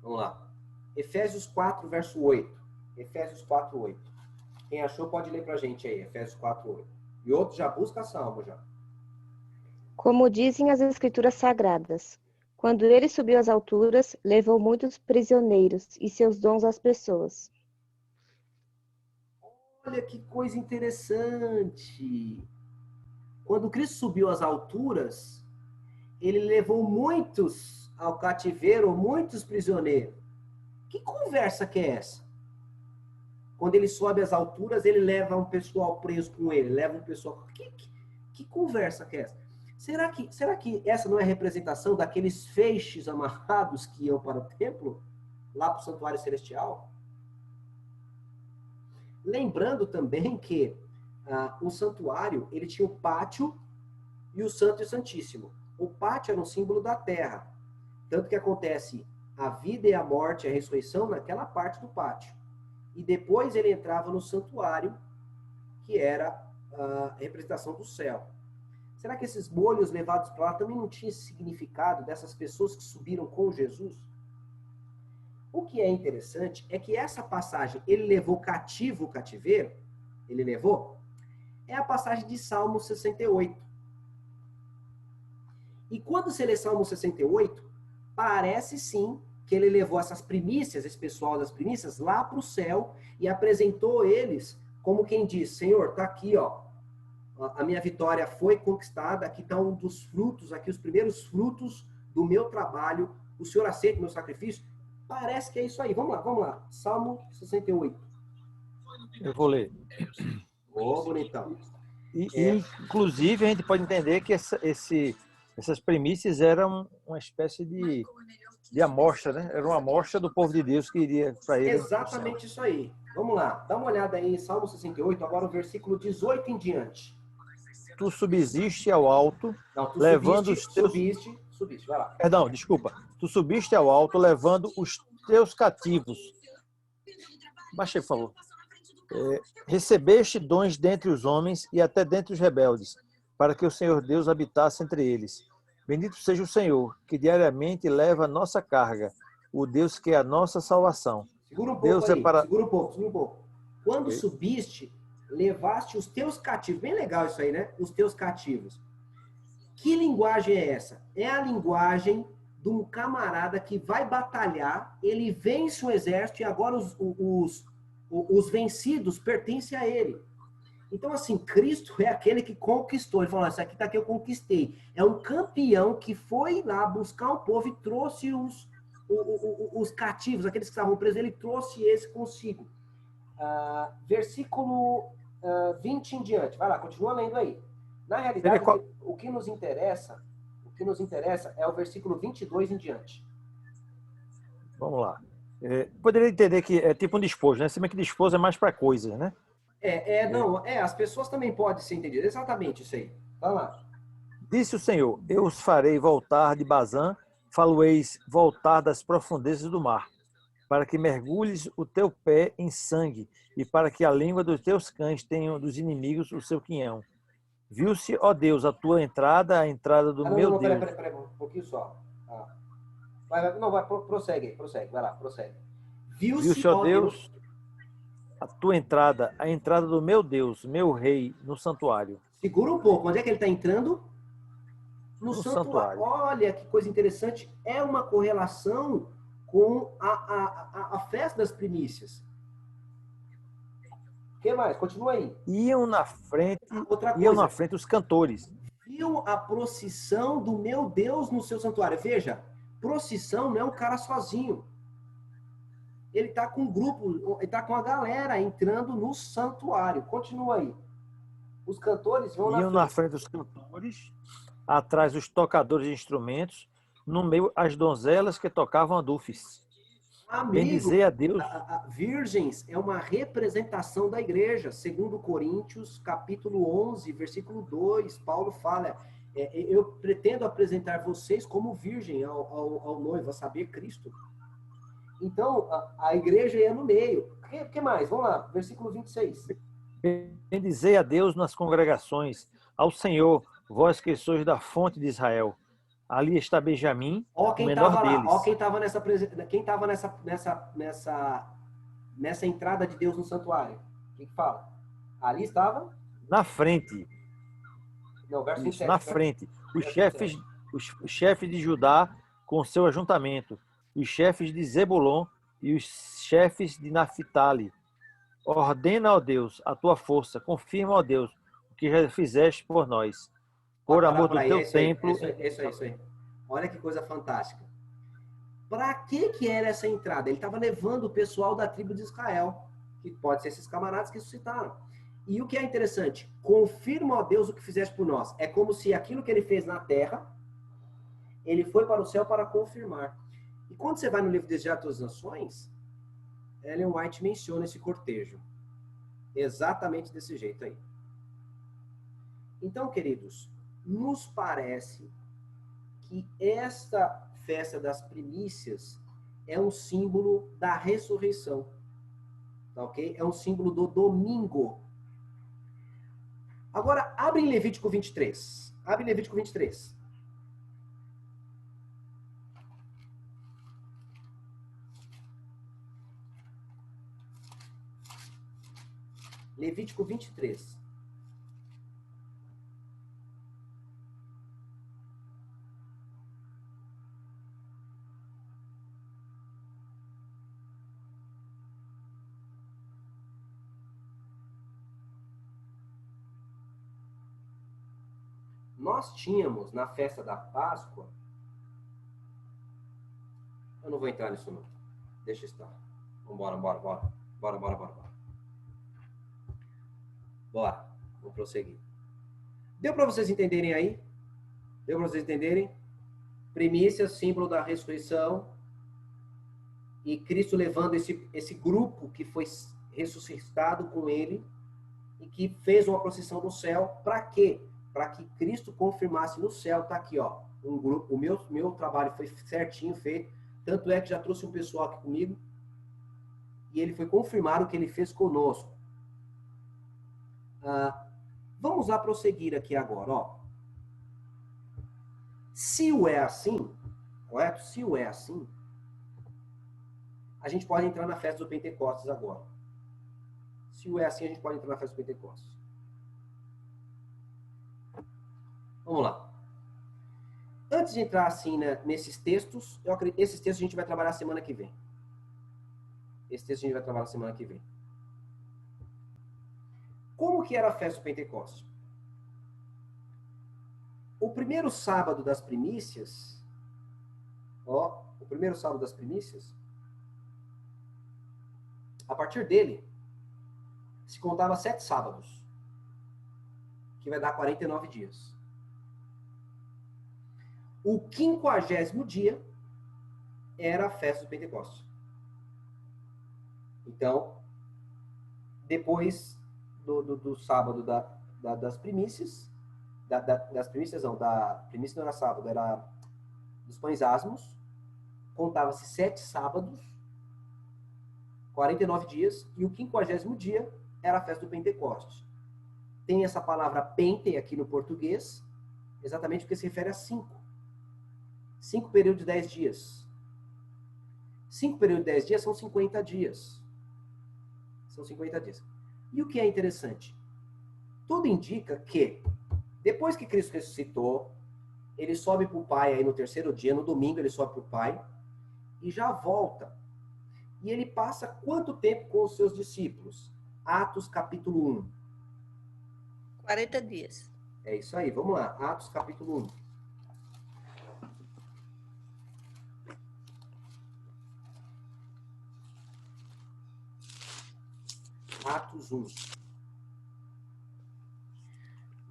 Vamos lá. Efésios 4, verso 8. Efésios 4, 8. Quem achou pode ler pra gente aí, Efésios 4, 8. E outro já busca salmo já.
Como dizem as Escrituras Sagradas, quando ele subiu às alturas, levou muitos prisioneiros e seus dons às pessoas.
Olha que coisa interessante. Quando Cristo subiu às alturas, ele levou muitos ao cativeiro, muitos prisioneiros. Que conversa que é essa? Quando ele sobe às alturas, ele leva um pessoal preso com ele, leva um pessoal... Que conversa que é essa? Será que essa não é representação daqueles feixes amarrados que iam para o templo, lá para o santuário celestial? Lembrando também que o santuário, ele tinha o pátio e o santo e o santíssimo. O pátio era um símbolo da terra. Tanto que acontece a vida e a morte, a ressurreição, naquela parte do pátio. E depois ele entrava no santuário, que era a representação do céu. Será que esses molhos levados para lá também não tinham esse significado dessas pessoas que subiram com Jesus? O que é interessante é que essa passagem, ele levou cativo o cativeiro, ele levou, é a passagem de Salmo 68. E quando você lê Salmo 68, parece sim que ele levou essas primícias, esse pessoal das primícias, lá para o céu e apresentou eles como quem diz, Senhor, está aqui, ó, a minha vitória foi conquistada, aqui está um dos frutos, aqui os primeiros frutos do meu trabalho, o Senhor aceita o meu sacrifício? Parece que é isso aí. Vamos lá. Salmo 68.
Eu vou ler.
Ô, bonitão.
Inclusive, a gente pode entender que essas primícias eram uma espécie de amostra, né? Era uma amostra do povo de Deus que iria para ele.
Exatamente isso aí. Vamos lá. Dá uma olhada aí em Salmo 68, agora o versículo 18 em diante.
Tu subsiste ao alto,
Não, tu
levando os teus...
Subiste, vai lá.
Perdão, desculpa. Tu subiste ao alto, levando os teus cativos. Baixa aí, por favor. Recebeste dons dentre os homens e até dentre os rebeldes, para que o Senhor Deus habitasse entre eles. Bendito seja o Senhor, que diariamente leva a nossa carga, o Deus que é a nossa salvação.
Segura um pouco
Deus
aí,
é para...
segura um pouco. Quando subiste, levaste os teus cativos. Bem legal isso aí, né? Os teus cativos. Que linguagem é essa? É a linguagem de um camarada que vai batalhar, ele vence um exército e agora os vencidos pertencem a ele. Então, assim, Cristo é aquele que conquistou. Ele falou, isso aqui tá que eu conquistei. É um campeão que foi lá buscar o povo e trouxe os cativos, aqueles que estavam presos, ele trouxe esse consigo. Versículo 20 em diante. Vai lá, continua lendo aí. Na realidade, o que nos interessa é o versículo 22 em diante.
Vamos lá. Poderia entender que é tipo um despojo, né? Se bem que despojo é mais para coisas, né?
As pessoas também podem ser entendidas. Exatamente isso aí. Vai lá.
Disse o Senhor, eu os farei voltar de Bazã, falo-eis voltar das profundezas do mar, para que mergulhes o teu pé em sangue e para que a língua dos teus cães tenham dos inimigos o seu quinhão. Viu-se, ó Deus, a tua entrada, a entrada do meu Deus.
Peraí, um pouquinho só. Prossegue, vai lá, prossegue.
Viu-se, ó Deus, a tua entrada, a entrada do meu Deus, meu rei, no santuário.
Segura um pouco, onde é que ele está entrando? No santuário. Olha que coisa interessante, é uma correlação com a festa das primícias. O que mais? Continua aí.
Iam na frente os cantores.
Viu a procissão do meu Deus no seu santuário. Veja, procissão não é um cara sozinho. Ele está com um grupo, ele está com a galera entrando no santuário. Continua aí. Os cantores vão
na frente dos cantores, atrás os tocadores de instrumentos, no meio as donzelas que tocavam adufes.
Amigo,
Bendizei a Deus.
Virgens é uma representação da igreja. Segundo Coríntios, capítulo 11, versículo 2, Paulo fala, eu pretendo apresentar vocês como virgem ao noivo, a saber, Cristo. Então, a igreja é no meio. O que mais? Vamos lá, versículo 26.
Bendizei a Deus nas congregações, ao Senhor, vós que sois da fonte de Israel. Ali está Benjamim,
Ó
o
quem
menor
estava lá,
deles.
ó quem estava nessa entrada de Deus no santuário. O que fala? Ali estava?
Na frente.
Não, verso
Isso,
27.
na frente. Os
Verso
chefes,
27.
os chefes de Judá com seu ajuntamento, os chefes de Zebulon e os chefes de Naphtali. Ordena, ó Deus, a tua força, confirma, ó Deus, o que já fizeste por nós. Por amor do teu templo.
Isso aí. Olha que coisa fantástica. Para que era essa entrada? Ele estava levando o pessoal da tribo de Israel, que pode ser esses camaradas que ressuscitaram. E o que é interessante, confirma, ó Deus, o que fizeste por nós. É como se aquilo que ele fez na terra, ele foi para o céu para confirmar. E quando você vai no livro Desejar das Nações, Ellen White menciona esse cortejo. Exatamente desse jeito aí. Então, queridos, nos parece que esta festa das primícias é um símbolo da ressurreição. Tá ok? É um símbolo do domingo. Agora, abre em Levítico 23. Abre em Levítico 23. Levítico 23. Nós tínhamos na festa da Páscoa. Eu não vou entrar nisso não. Deixa estar. Bora. Bora. Vamos prosseguir. Deu para vocês entenderem aí? Deu para vocês entenderem? Primícia, símbolo da ressurreição. E Cristo levando esse grupo que foi ressuscitado com ele e que fez uma procissão no céu. Para quê? Para que Cristo confirmasse no céu. Tá aqui, ó. Um grupo. O meu trabalho foi certinho feito. Tanto é que já trouxe um pessoal aqui comigo. E ele foi confirmar o que ele fez conosco. Vamos lá prosseguir aqui agora, ó. Se o é assim, correto? Se o é assim, a gente pode entrar na festa do Pentecostes agora. Se o é assim, a gente pode entrar na festa do Pentecostes. Vamos lá. Antes de entrar assim, né, nesses textos, esses textos a gente vai trabalhar semana que vem. Esse texto a gente vai trabalhar semana que vem. Como que era a festa do Pentecostes? O primeiro sábado das primícias, a partir dele, se contava 7 sábados, que vai dar 49 dias. O 50º dia era a festa do Pentecostes. Então, depois do sábado das primícias, das primícias não, da primícia não era sábado, era dos pães asmos, contava-se 7 sábados, 49 dias, e o 50º dia era a festa do Pentecostes. Tem essa palavra pente aqui no português, exatamente porque se refere a 5. 5 períodos de 10 dias. 5 períodos de 10 dias são 50 dias. São 50 dias. E o que é interessante? Tudo indica que, depois que Cristo ressuscitou, ele sobe para o Pai aí no 3º dia, no domingo ele sobe para o Pai, e já volta. E ele passa quanto tempo com os seus discípulos? Atos capítulo 1.
40 dias.
É isso aí, vamos lá. Atos capítulo 1. Atos 1.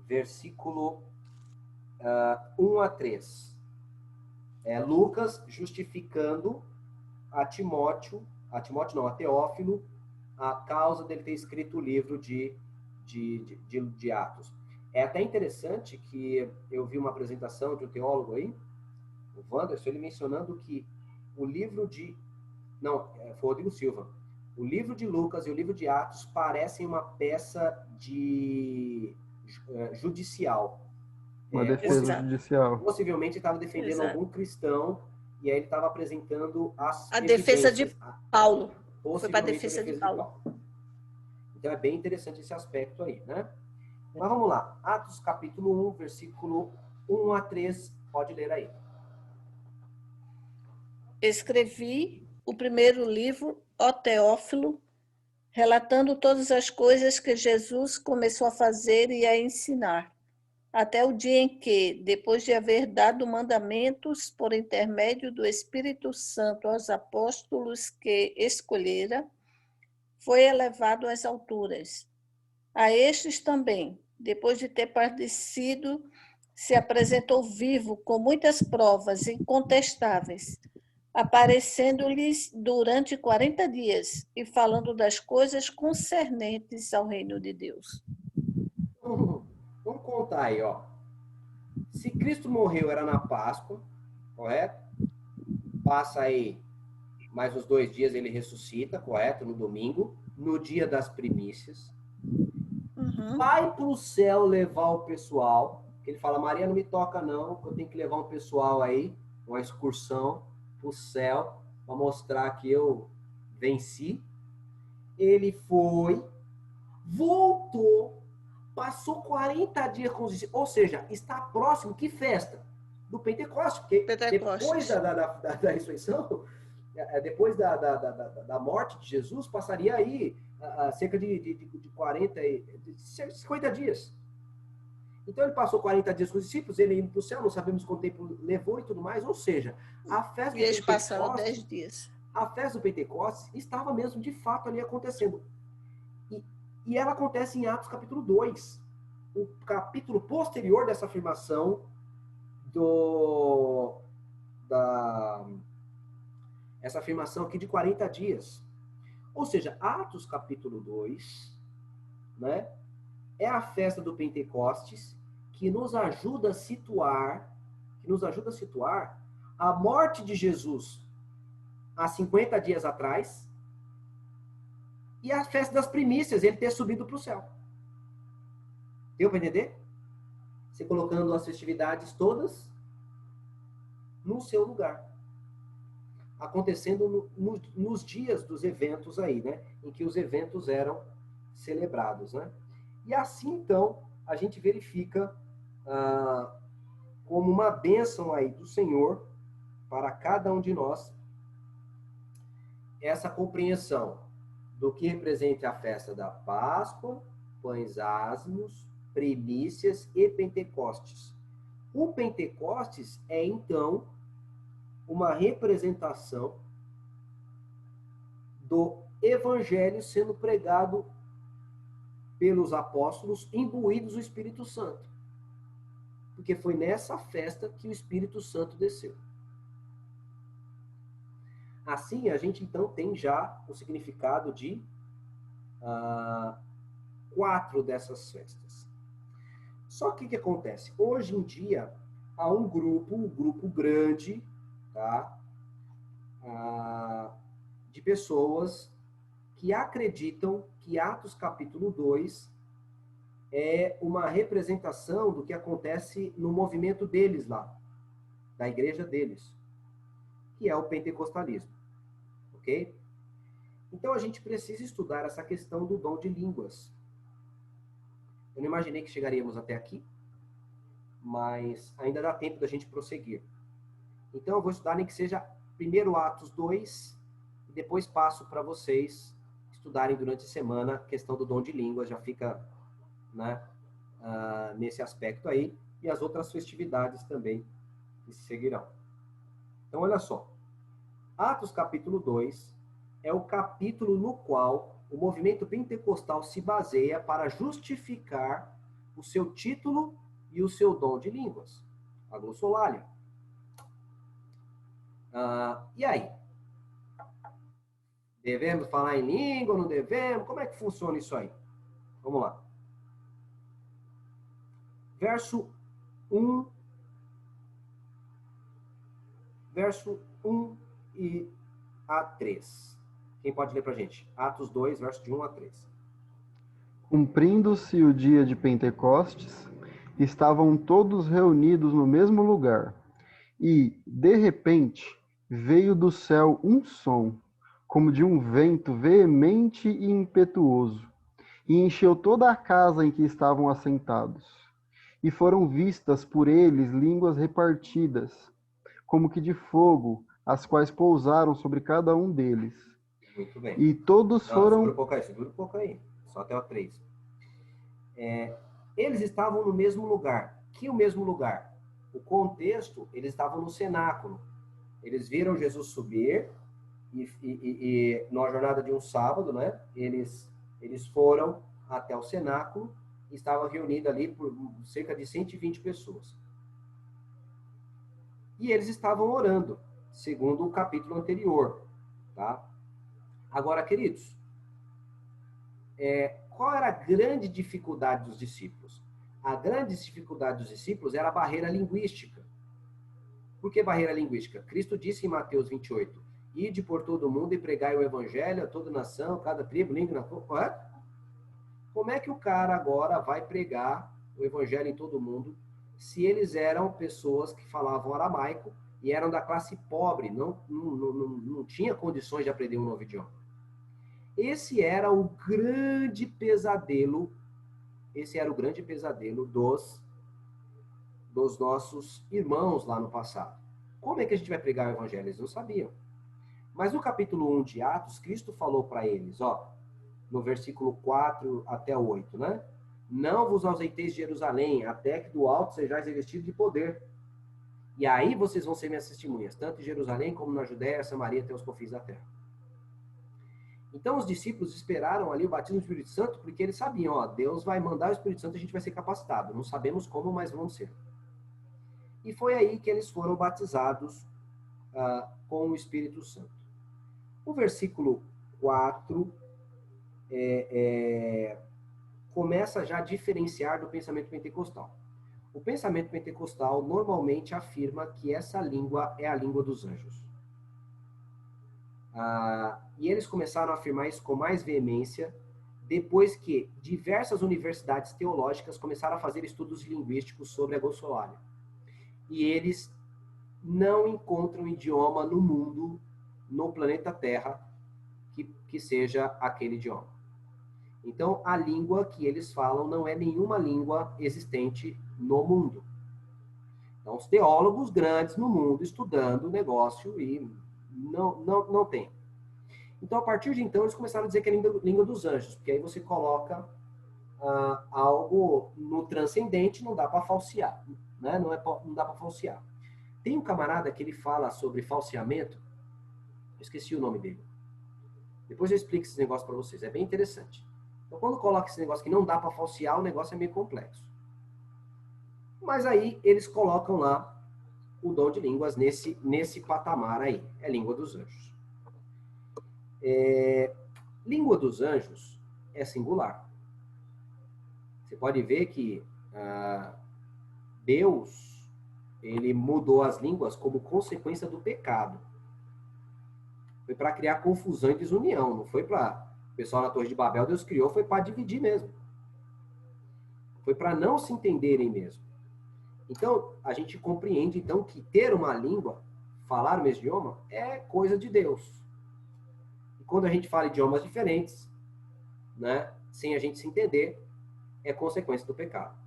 Versículo 1 a 3. Lucas justificando a Teófilo, a causa dele ter escrito o livro de Atos. É até interessante que eu vi uma apresentação de um teólogo aí, o Wanderson, ele mencionando que o livro de... Não, foi o Rodrigo Silva. O livro de Lucas e o livro de Atos parecem uma peça judicial.
Uma defesa judicial.
Possivelmente estava defendendo algum cristão e aí ele estava apresentando
a defesa de Paulo. Foi para a defesa de Paulo.
Então é bem interessante esse aspecto aí, né? Mas vamos lá. Atos capítulo 1, versículo 1 a 3. Pode ler aí.
Escrevi o primeiro livro, ó Teófilo, relatando todas as coisas que Jesus começou a fazer e a ensinar, até o dia em que, depois de haver dado mandamentos por intermédio do Espírito Santo aos apóstolos que escolhera, foi elevado às alturas. A estes também, depois de ter padecido, se apresentou vivo com muitas provas incontestáveis, aparecendo-lhes durante 40 dias e falando das coisas concernentes ao reino de Deus.
Vamos contar aí, ó. Se Cristo morreu, era na Páscoa, correto? Passa aí mais uns 2 dias, ele ressuscita, correto? No domingo, no dia das primícias. Vai para o céu levar o pessoal. Ele fala, Maria, não me toca não, eu tenho que levar um pessoal aí, uma excursão para o céu, para mostrar que eu venci. Ele foi, voltou, passou 40 dias com os discípulos, ou seja, está próximo, que festa? Do Pentecostes, porque depois da ressurreição, depois da morte de Jesus, passaria aí cerca de 50 dias. Então ele passou 40 dias com os discípulos, ele indo para o céu, não sabemos quanto tempo levou e tudo mais, ou seja, a festa do
Pentecostes,
passaram
10 dias.
A festa do Pentecostes estava mesmo de fato ali acontecendo. E ela acontece em Atos capítulo 2, o capítulo posterior dessa afirmação essa afirmação aqui de 40 dias. Ou seja, Atos capítulo 2, né, é a festa do Pentecostes que nos ajuda a situar a morte de Jesus há 50 dias atrás e a festa das primícias, ele ter subido para o céu. Deu para entender? Você colocando as festividades todas no seu lugar. Acontecendo nos dias dos eventos aí, né? Em que os eventos eram celebrados, né? E assim, então, a gente verifica como uma bênção aí do Senhor para cada um de nós essa compreensão do que representa a festa da Páscoa, pães asmos, primícias e Pentecostes. O Pentecostes é, então, uma representação do Evangelho sendo pregado pelos apóstolos imbuídos do Espírito Santo. Porque foi nessa festa que o Espírito Santo desceu. Assim, a gente então tem já o significado de 4 dessas festas. Só que o que acontece? Hoje em dia, há um grupo grande, tá? De pessoas que acreditam que Atos capítulo 2 é uma representação do que acontece no movimento deles lá, da igreja deles, que é o pentecostalismo. Ok? Então a gente precisa estudar essa questão do dom de línguas. Eu não imaginei que chegaríamos até aqui, mas ainda dá tempo da gente prosseguir. Então eu vou estudar nem que seja primeiro Atos 2, e depois passo para vocês estudarem durante a semana a questão do dom de línguas, já fica, né, nesse aspecto aí, e as outras festividades também que se seguirão. Então olha só, Atos capítulo 2 é o capítulo no qual o movimento pentecostal se baseia para justificar o seu título e o seu dom de línguas, a glossolalia. E aí? Devemos falar em língua ou não devemos? Como é que funciona isso aí? Vamos lá. Verso 1 e a 3. Quem pode ler pra gente? Atos 2, verso de 1 a 3.
Cumprindo-se o dia de Pentecostes, estavam todos reunidos no mesmo lugar. E, de repente, veio do céu um som, como de um vento veemente e impetuoso, e encheu toda a casa em que estavam assentados. E foram vistas por eles línguas repartidas, como que de fogo, as quais pousaram sobre cada um deles.
Muito bem.
E todos foram...
Segura um pouco aí. Só até o 3. Eles estavam no mesmo lugar. Que o mesmo lugar? O contexto, eles estavam no cenáculo. Eles viram Jesus subir e numa jornada de um sábado, né? Eles foram até o cenáculo e estavam reunidos ali por cerca de 120 pessoas. E eles estavam orando, segundo o capítulo anterior, tá? Agora, queridos, qual era a grande dificuldade dos discípulos? A grande dificuldade dos discípulos era a barreira linguística. Por que barreira linguística? Cristo disse em Mateus 28, ide por todo mundo e pregai o evangelho a toda nação, cada tribo, língua, correto? Como é que o cara agora vai pregar o evangelho em todo mundo se eles eram pessoas que falavam aramaico e eram da classe pobre, não tinha condições de aprender um novo idioma? Esse era o grande pesadelo dos nossos irmãos lá no passado. Como é que a gente vai pregar o evangelho? Eles não sabiam. Mas no capítulo 1 de Atos, Cristo falou para eles, no versículo 4 até 8, né? Não vos ausenteis de Jerusalém, até que do alto sejais revestidos de poder. E aí vocês vão ser minhas testemunhas, tanto em Jerusalém como na Judéia, Samaria, até os confins da terra. Então os discípulos esperaram ali o batismo do Espírito Santo, porque eles sabiam, Deus vai mandar o Espírito Santo e a gente vai ser capacitado. Não sabemos como, mas vamos ser. E foi aí que eles foram batizados com o Espírito Santo. O versículo 4 começa já a diferenciar do pensamento pentecostal. O pensamento pentecostal normalmente afirma que essa língua é a língua dos anjos. E eles começaram a afirmar isso com mais veemência depois que diversas universidades teológicas começaram a fazer estudos linguísticos sobre a glossolalia. E eles não encontram idioma no mundo, no planeta Terra, que seja aquele idioma. Então, a língua que eles falam não é nenhuma língua existente no mundo. Então, os teólogos grandes no mundo estudando o negócio e não tem. Então, a partir de então, eles começaram a dizer que é a língua dos anjos, porque aí você coloca algo no transcendente, não dá para falsear, né? Não dá para falsear. Tem um camarada que ele fala sobre falseamento, eu esqueci o nome dele. Depois eu explico esse negócio para vocês, é bem interessante. Então, quando coloca esse negócio que não dá para falsear, o negócio é meio complexo. Mas aí eles colocam lá o dom de línguas nesse patamar aí, é língua dos anjos. Língua dos anjos é singular. Você pode ver que Deus, ele mudou as línguas como consequência do pecado. Foi para criar confusão e desunião, não foi para... O pessoal na Torre de Babel, Deus criou, foi para dividir mesmo. Foi para não se entenderem mesmo. Então, a gente compreende, então, que ter uma língua, falar o mesmo idioma, é coisa de Deus. E quando a gente fala idiomas diferentes, né, sem a gente se entender, é consequência do pecado.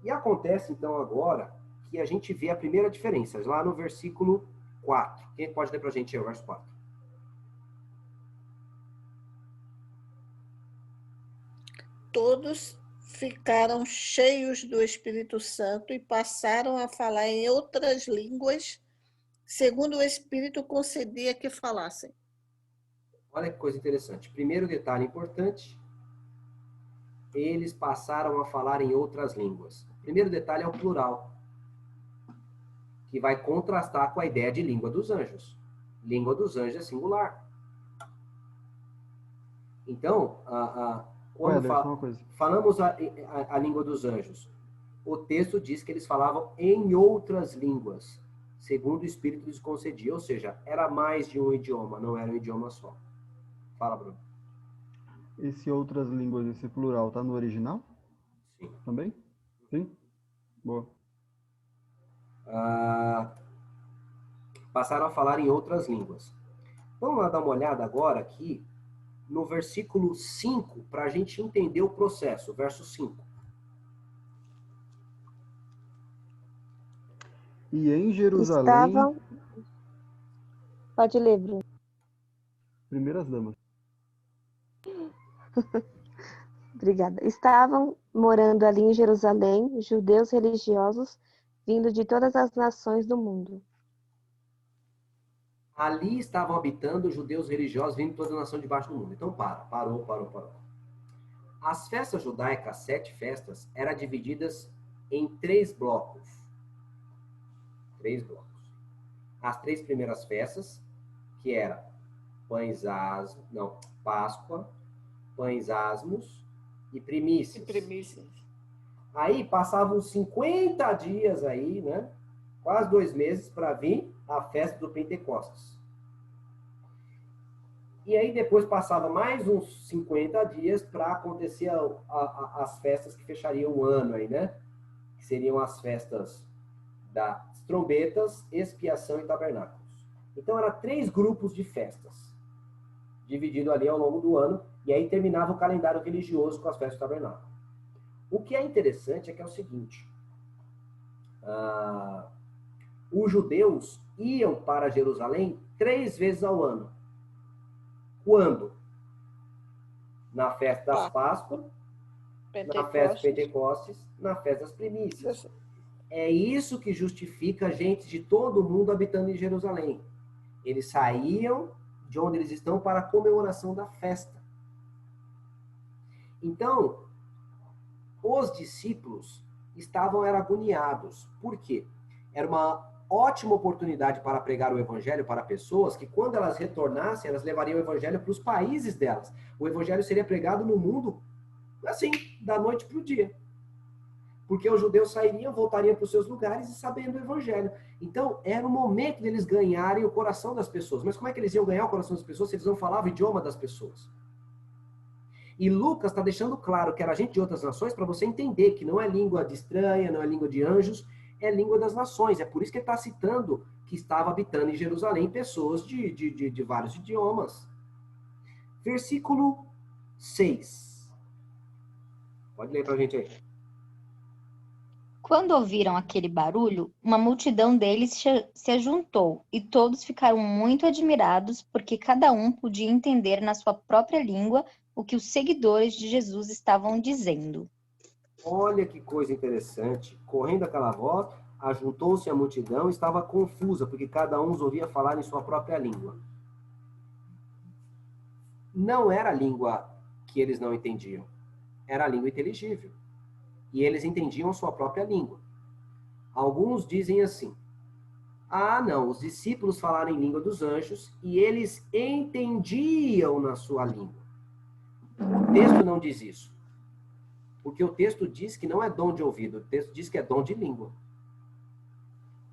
E acontece, então, agora, que a gente vê a primeira diferença, lá no versículo 4. Quem pode ler para a gente aí o verso 4?
Todos ficaram cheios do Espírito Santo e passaram a falar em outras línguas, segundo o Espírito concedia que falassem.
Olha que coisa interessante. Primeiro detalhe importante, eles passaram a falar em outras línguas. Primeiro detalhe é o plural. que vai contrastar com a ideia de língua dos anjos. Língua dos anjos é singular. Então, quando
Só uma coisa.
falamos a língua dos anjos, o texto diz que eles falavam em outras línguas, segundo o Espírito lhes concedia. Ou seja, era mais de um idioma, não era um idioma só. Fala, Bruno.
Esse outras línguas, esse plural, tá no original?
Sim.
Também? Sim? Boa.
Passaram a falar em outras línguas. Vamos lá dar uma olhada agora aqui no versículo 5, para a gente entender o processo. Verso 5.
E em Jerusalém...
Pode ler, Bruno.
Primeiras damas.
Obrigada. Estavam morando ali em Jerusalém judeus religiosos vindo de todas as nações do mundo.
Ali estavam habitando judeus religiosos vindo de toda a nação debaixo do mundo. Então, parou. As festas judaicas, 7 festas, eram divididas em 3 blocos. 3 blocos. As 3 primeiras festas, que eram Páscoa, pães asmos e primícias. Aí passavam 50 dias aí, né? Quase 2 meses para vir a festa do Pentecostes. E aí depois passava mais uns 50 dias para acontecer as festas que fechariam o ano aí, né? Que seriam as festas das trombetas, expiação e tabernáculos. Então eram 3 grupos de festas, dividido ali ao longo do ano, e aí terminava o calendário religioso com as festas do tabernáculo. O que é interessante é que é o seguinte, os judeus iam para Jerusalém 3 vezes ao ano. Quando? Na festa das Páscoas, na festa de Pentecostes, na festa das primícias. É isso que justifica gente de todo mundo habitando em Jerusalém. Eles saíam de onde eles estão para a comemoração da festa. Então, os discípulos estavam agoniados. Por quê? Era uma ótima oportunidade para pregar o evangelho para pessoas que, quando elas retornassem, elas levariam o evangelho para os países delas. O evangelho seria pregado no mundo, assim, da noite para o dia. Porque os judeus sairiam, voltariam para os seus lugares e sabendo o evangelho. Então, era o momento deles ganharem o coração das pessoas. Mas como é que eles iam ganhar o coração das pessoas se eles não falavam o idioma das pessoas? E Lucas está deixando claro que era gente de outras nações para você entender que não é língua de estranha, não é língua de anjos, é língua das nações. É por isso que ele está citando que estava habitando em Jerusalém pessoas de vários idiomas. Versículo 6. Pode ler para a gente aí.
Quando ouviram aquele barulho, uma multidão deles se ajuntou, e todos ficaram muito admirados, porque cada um podia entender na sua própria língua o que os seguidores de Jesus estavam dizendo.
Olha que coisa interessante. Correndo aquela voz, ajuntou-se a multidão e estava confusa, porque cada um os ouvia falar em sua própria língua. Não era a língua que eles não entendiam. Era a língua inteligível. E eles entendiam a sua própria língua. Alguns dizem assim: não, os discípulos falaram em língua dos anjos e eles entendiam na sua língua. O texto não diz isso. Porque o texto diz que não é dom de ouvido, o texto diz que é dom de língua.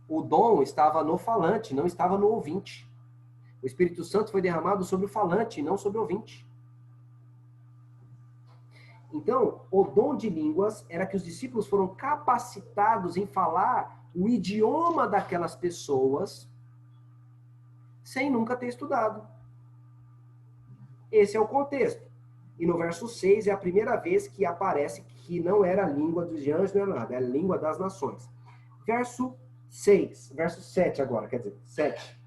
O dom estava no falante, não estava no ouvinte. O Espírito Santo foi derramado sobre o falante, não sobre o ouvinte. Então, o dom de línguas era que os discípulos foram capacitados em falar o idioma daquelas pessoas sem nunca ter estudado. Esse é o contexto. E no verso 6 é a primeira vez que aparece que não era a língua dos anjos, não era nada, era a língua das nações. Verso 7 agora, quer dizer, 7.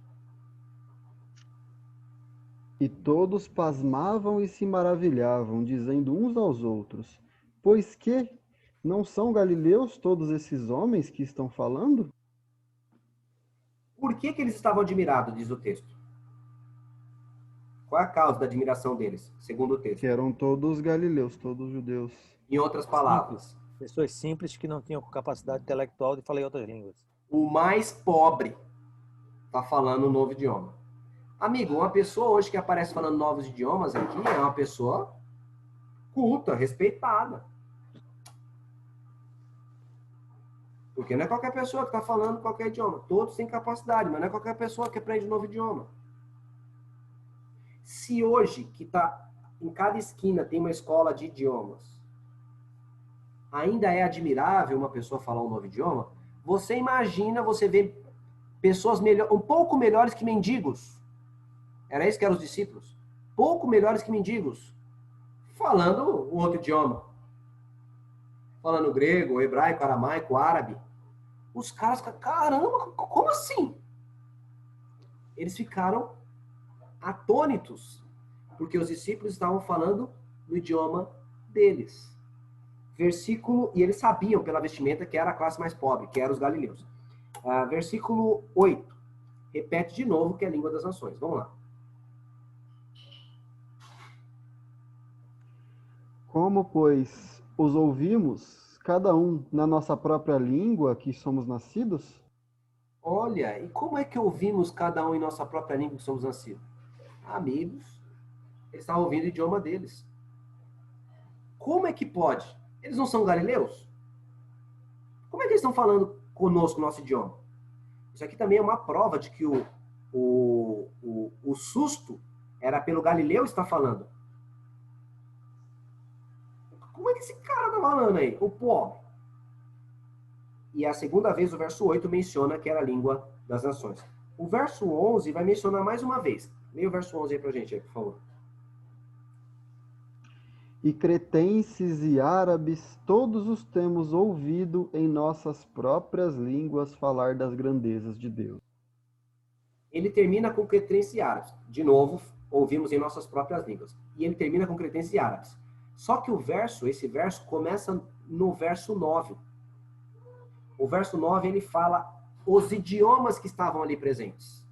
E todos pasmavam e se maravilhavam, dizendo uns aos outros: pois que não são galileus todos esses homens que estão falando?
Por que eles estavam admirados, diz o texto? Qual é a causa da admiração deles, segundo o texto?
Que eram todos galileus, todos judeus.
Em outras palavras.
Pessoas simples que não tinham capacidade intelectual de falar em outras línguas.
O mais pobre está falando um novo idioma. Amigo, uma pessoa hoje que aparece falando novos idiomas aqui é uma pessoa culta, respeitada. Porque não é qualquer pessoa que está falando qualquer idioma. Todos têm capacidade, mas não é qualquer pessoa que aprende um novo idioma. Se hoje, que está em cada esquina tem uma escola de idiomas, ainda é admirável uma pessoa falar um novo idioma, você imagina, você vê pessoas um pouco melhores que mendigos. Era isso que eram os discípulos. Pouco melhores que mendigos. Falando um outro idioma. Falando grego, hebraico, aramaico, árabe. Os caras, caramba, como assim? Eles ficaram atônitos, porque os discípulos estavam falando no idioma deles. Versículo, e eles sabiam pela vestimenta que era a classe mais pobre, que eram os galileus. Versículo 8. Repete de novo que é a língua das nações. Vamos lá.
Como, pois, os ouvimos, cada um na nossa própria língua que somos nascidos?
Olha, e como é que ouvimos cada um em nossa própria língua que somos nascidos? Amigos, eles estavam ouvindo o idioma deles. Como é que pode? Eles não são galileus? Como é que eles estão falando conosco nosso idioma? Isso aqui também é uma prova de que o susto era pelo Galileu estar falando. Como é que esse cara está falando aí? O pobre. E a segunda vez o verso 8 menciona que era a língua das nações. O verso 11 vai mencionar mais uma vez. Leia o verso 11 aí pra gente, por favor.
E cretenses e árabes, todos os temos ouvido em nossas próprias línguas falar das grandezas de Deus.
Ele termina com cretenses e árabes. De novo, ouvimos em nossas próprias línguas. E ele termina com cretenses e árabes. Só que esse verso começa no verso 9. O verso 9, ele fala os idiomas que estavam ali presentes.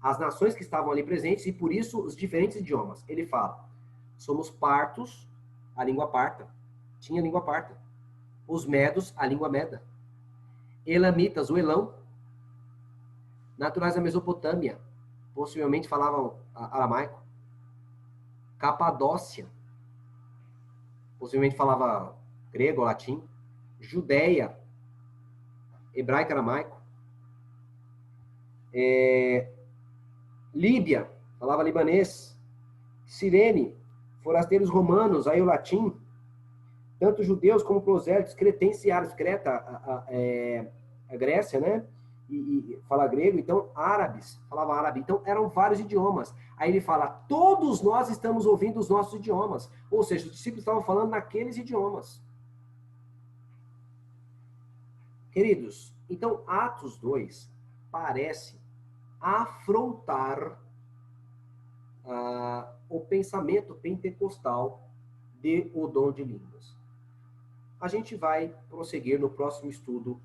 As nações que estavam ali presentes e, por isso, os diferentes idiomas. Ele fala, somos partos, a língua parta. Tinha língua parta. Os medos, a língua meda. Elamitas, o elão. Naturais da Mesopotâmia. Possivelmente falavam aramaico. Capadócia. Possivelmente falava grego ou latim. Judéia. Hebraico, aramaico. Líbia, falava libanês. Cirene, forasteiros romanos, aí o latim. Tanto judeus como prosélitos, cretenses e árabes. Creta, a Grécia, né? E fala grego, então árabes, falava árabe. Então eram vários idiomas. Aí ele fala, todos nós estamos ouvindo os nossos idiomas. Ou seja, os discípulos estavam falando naqueles idiomas. Queridos, então Atos 2 parece afrontar o pensamento pentecostal de o dom de línguas. A gente vai prosseguir no próximo estudo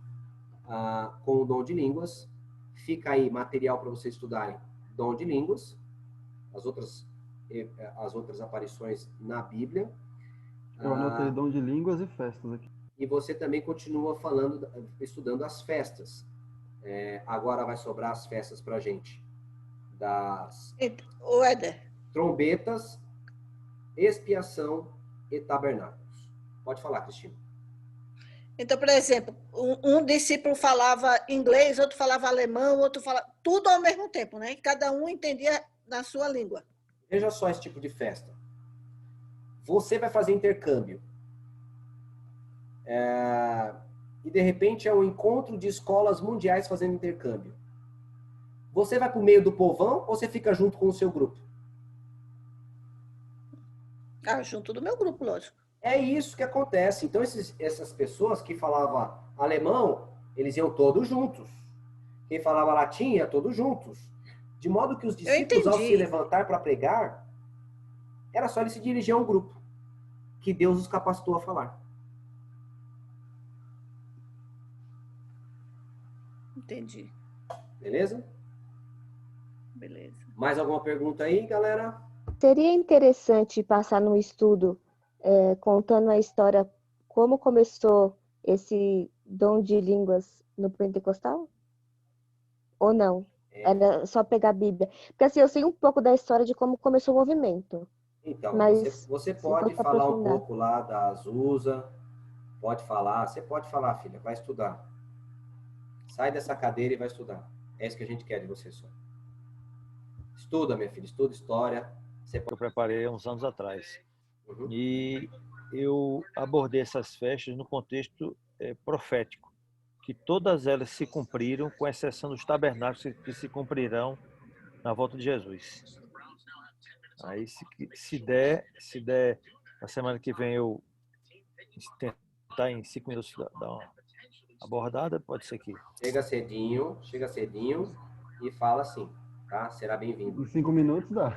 com o dom de línguas. Fica aí material para vocês estudarem dom de línguas, as outras aparições na Bíblia.
Eu anotei dom de línguas e festas aqui.
E você também continua estudando as festas. Agora vai sobrar as festas para a gente. Das
O Éder.
trombetas, expiação e tabernáculos. Pode falar, Cristina.
Então, por exemplo, um discípulo falava inglês, outro falava alemão, outro falava... Tudo ao mesmo tempo, né? Cada um entendia na sua língua.
Veja só esse tipo de festa. Você vai fazer intercâmbio. E, de repente, é um encontro de escolas mundiais fazendo intercâmbio. Você vai para o meio do povão ou você fica junto com o seu grupo?
Junto do meu grupo, lógico.
É isso que acontece. Então, essas pessoas que falavam alemão, eles iam todos juntos. Quem falava latim ia todos juntos. De modo que os discípulos, ao se levantar para pregar, era só eles se dirigir a um grupo que Deus os capacitou a falar.
Entendi.
Beleza?
Beleza.
Mais alguma pergunta aí, galera?
Seria interessante passar num estudo contando a história, como começou esse dom de línguas no pentecostal? Ou não? Era só pegar a Bíblia. Porque assim, eu sei um pouco da história de como começou o movimento.
Então,
Mas
você
se
pode
for
falar um
aprofundar.
pouco lá da Azusa, você pode falar, filha, vai estudar. Sai dessa cadeira e vai estudar. É isso que a gente quer de você só. Estuda, minha filha, estuda história.
Eu preparei há uns anos atrás.
Uhum.
E eu abordei essas festas no contexto profético, que todas elas se cumpriram, com exceção dos tabernáculos que se cumprirão na volta de Jesus. Aí, se der, na semana que vem eu tentar em 5 minutos dar uma abordada, pode ser que...
Chega cedinho e fala assim, tá? Será bem-vindo.
Em 5 minutos dá.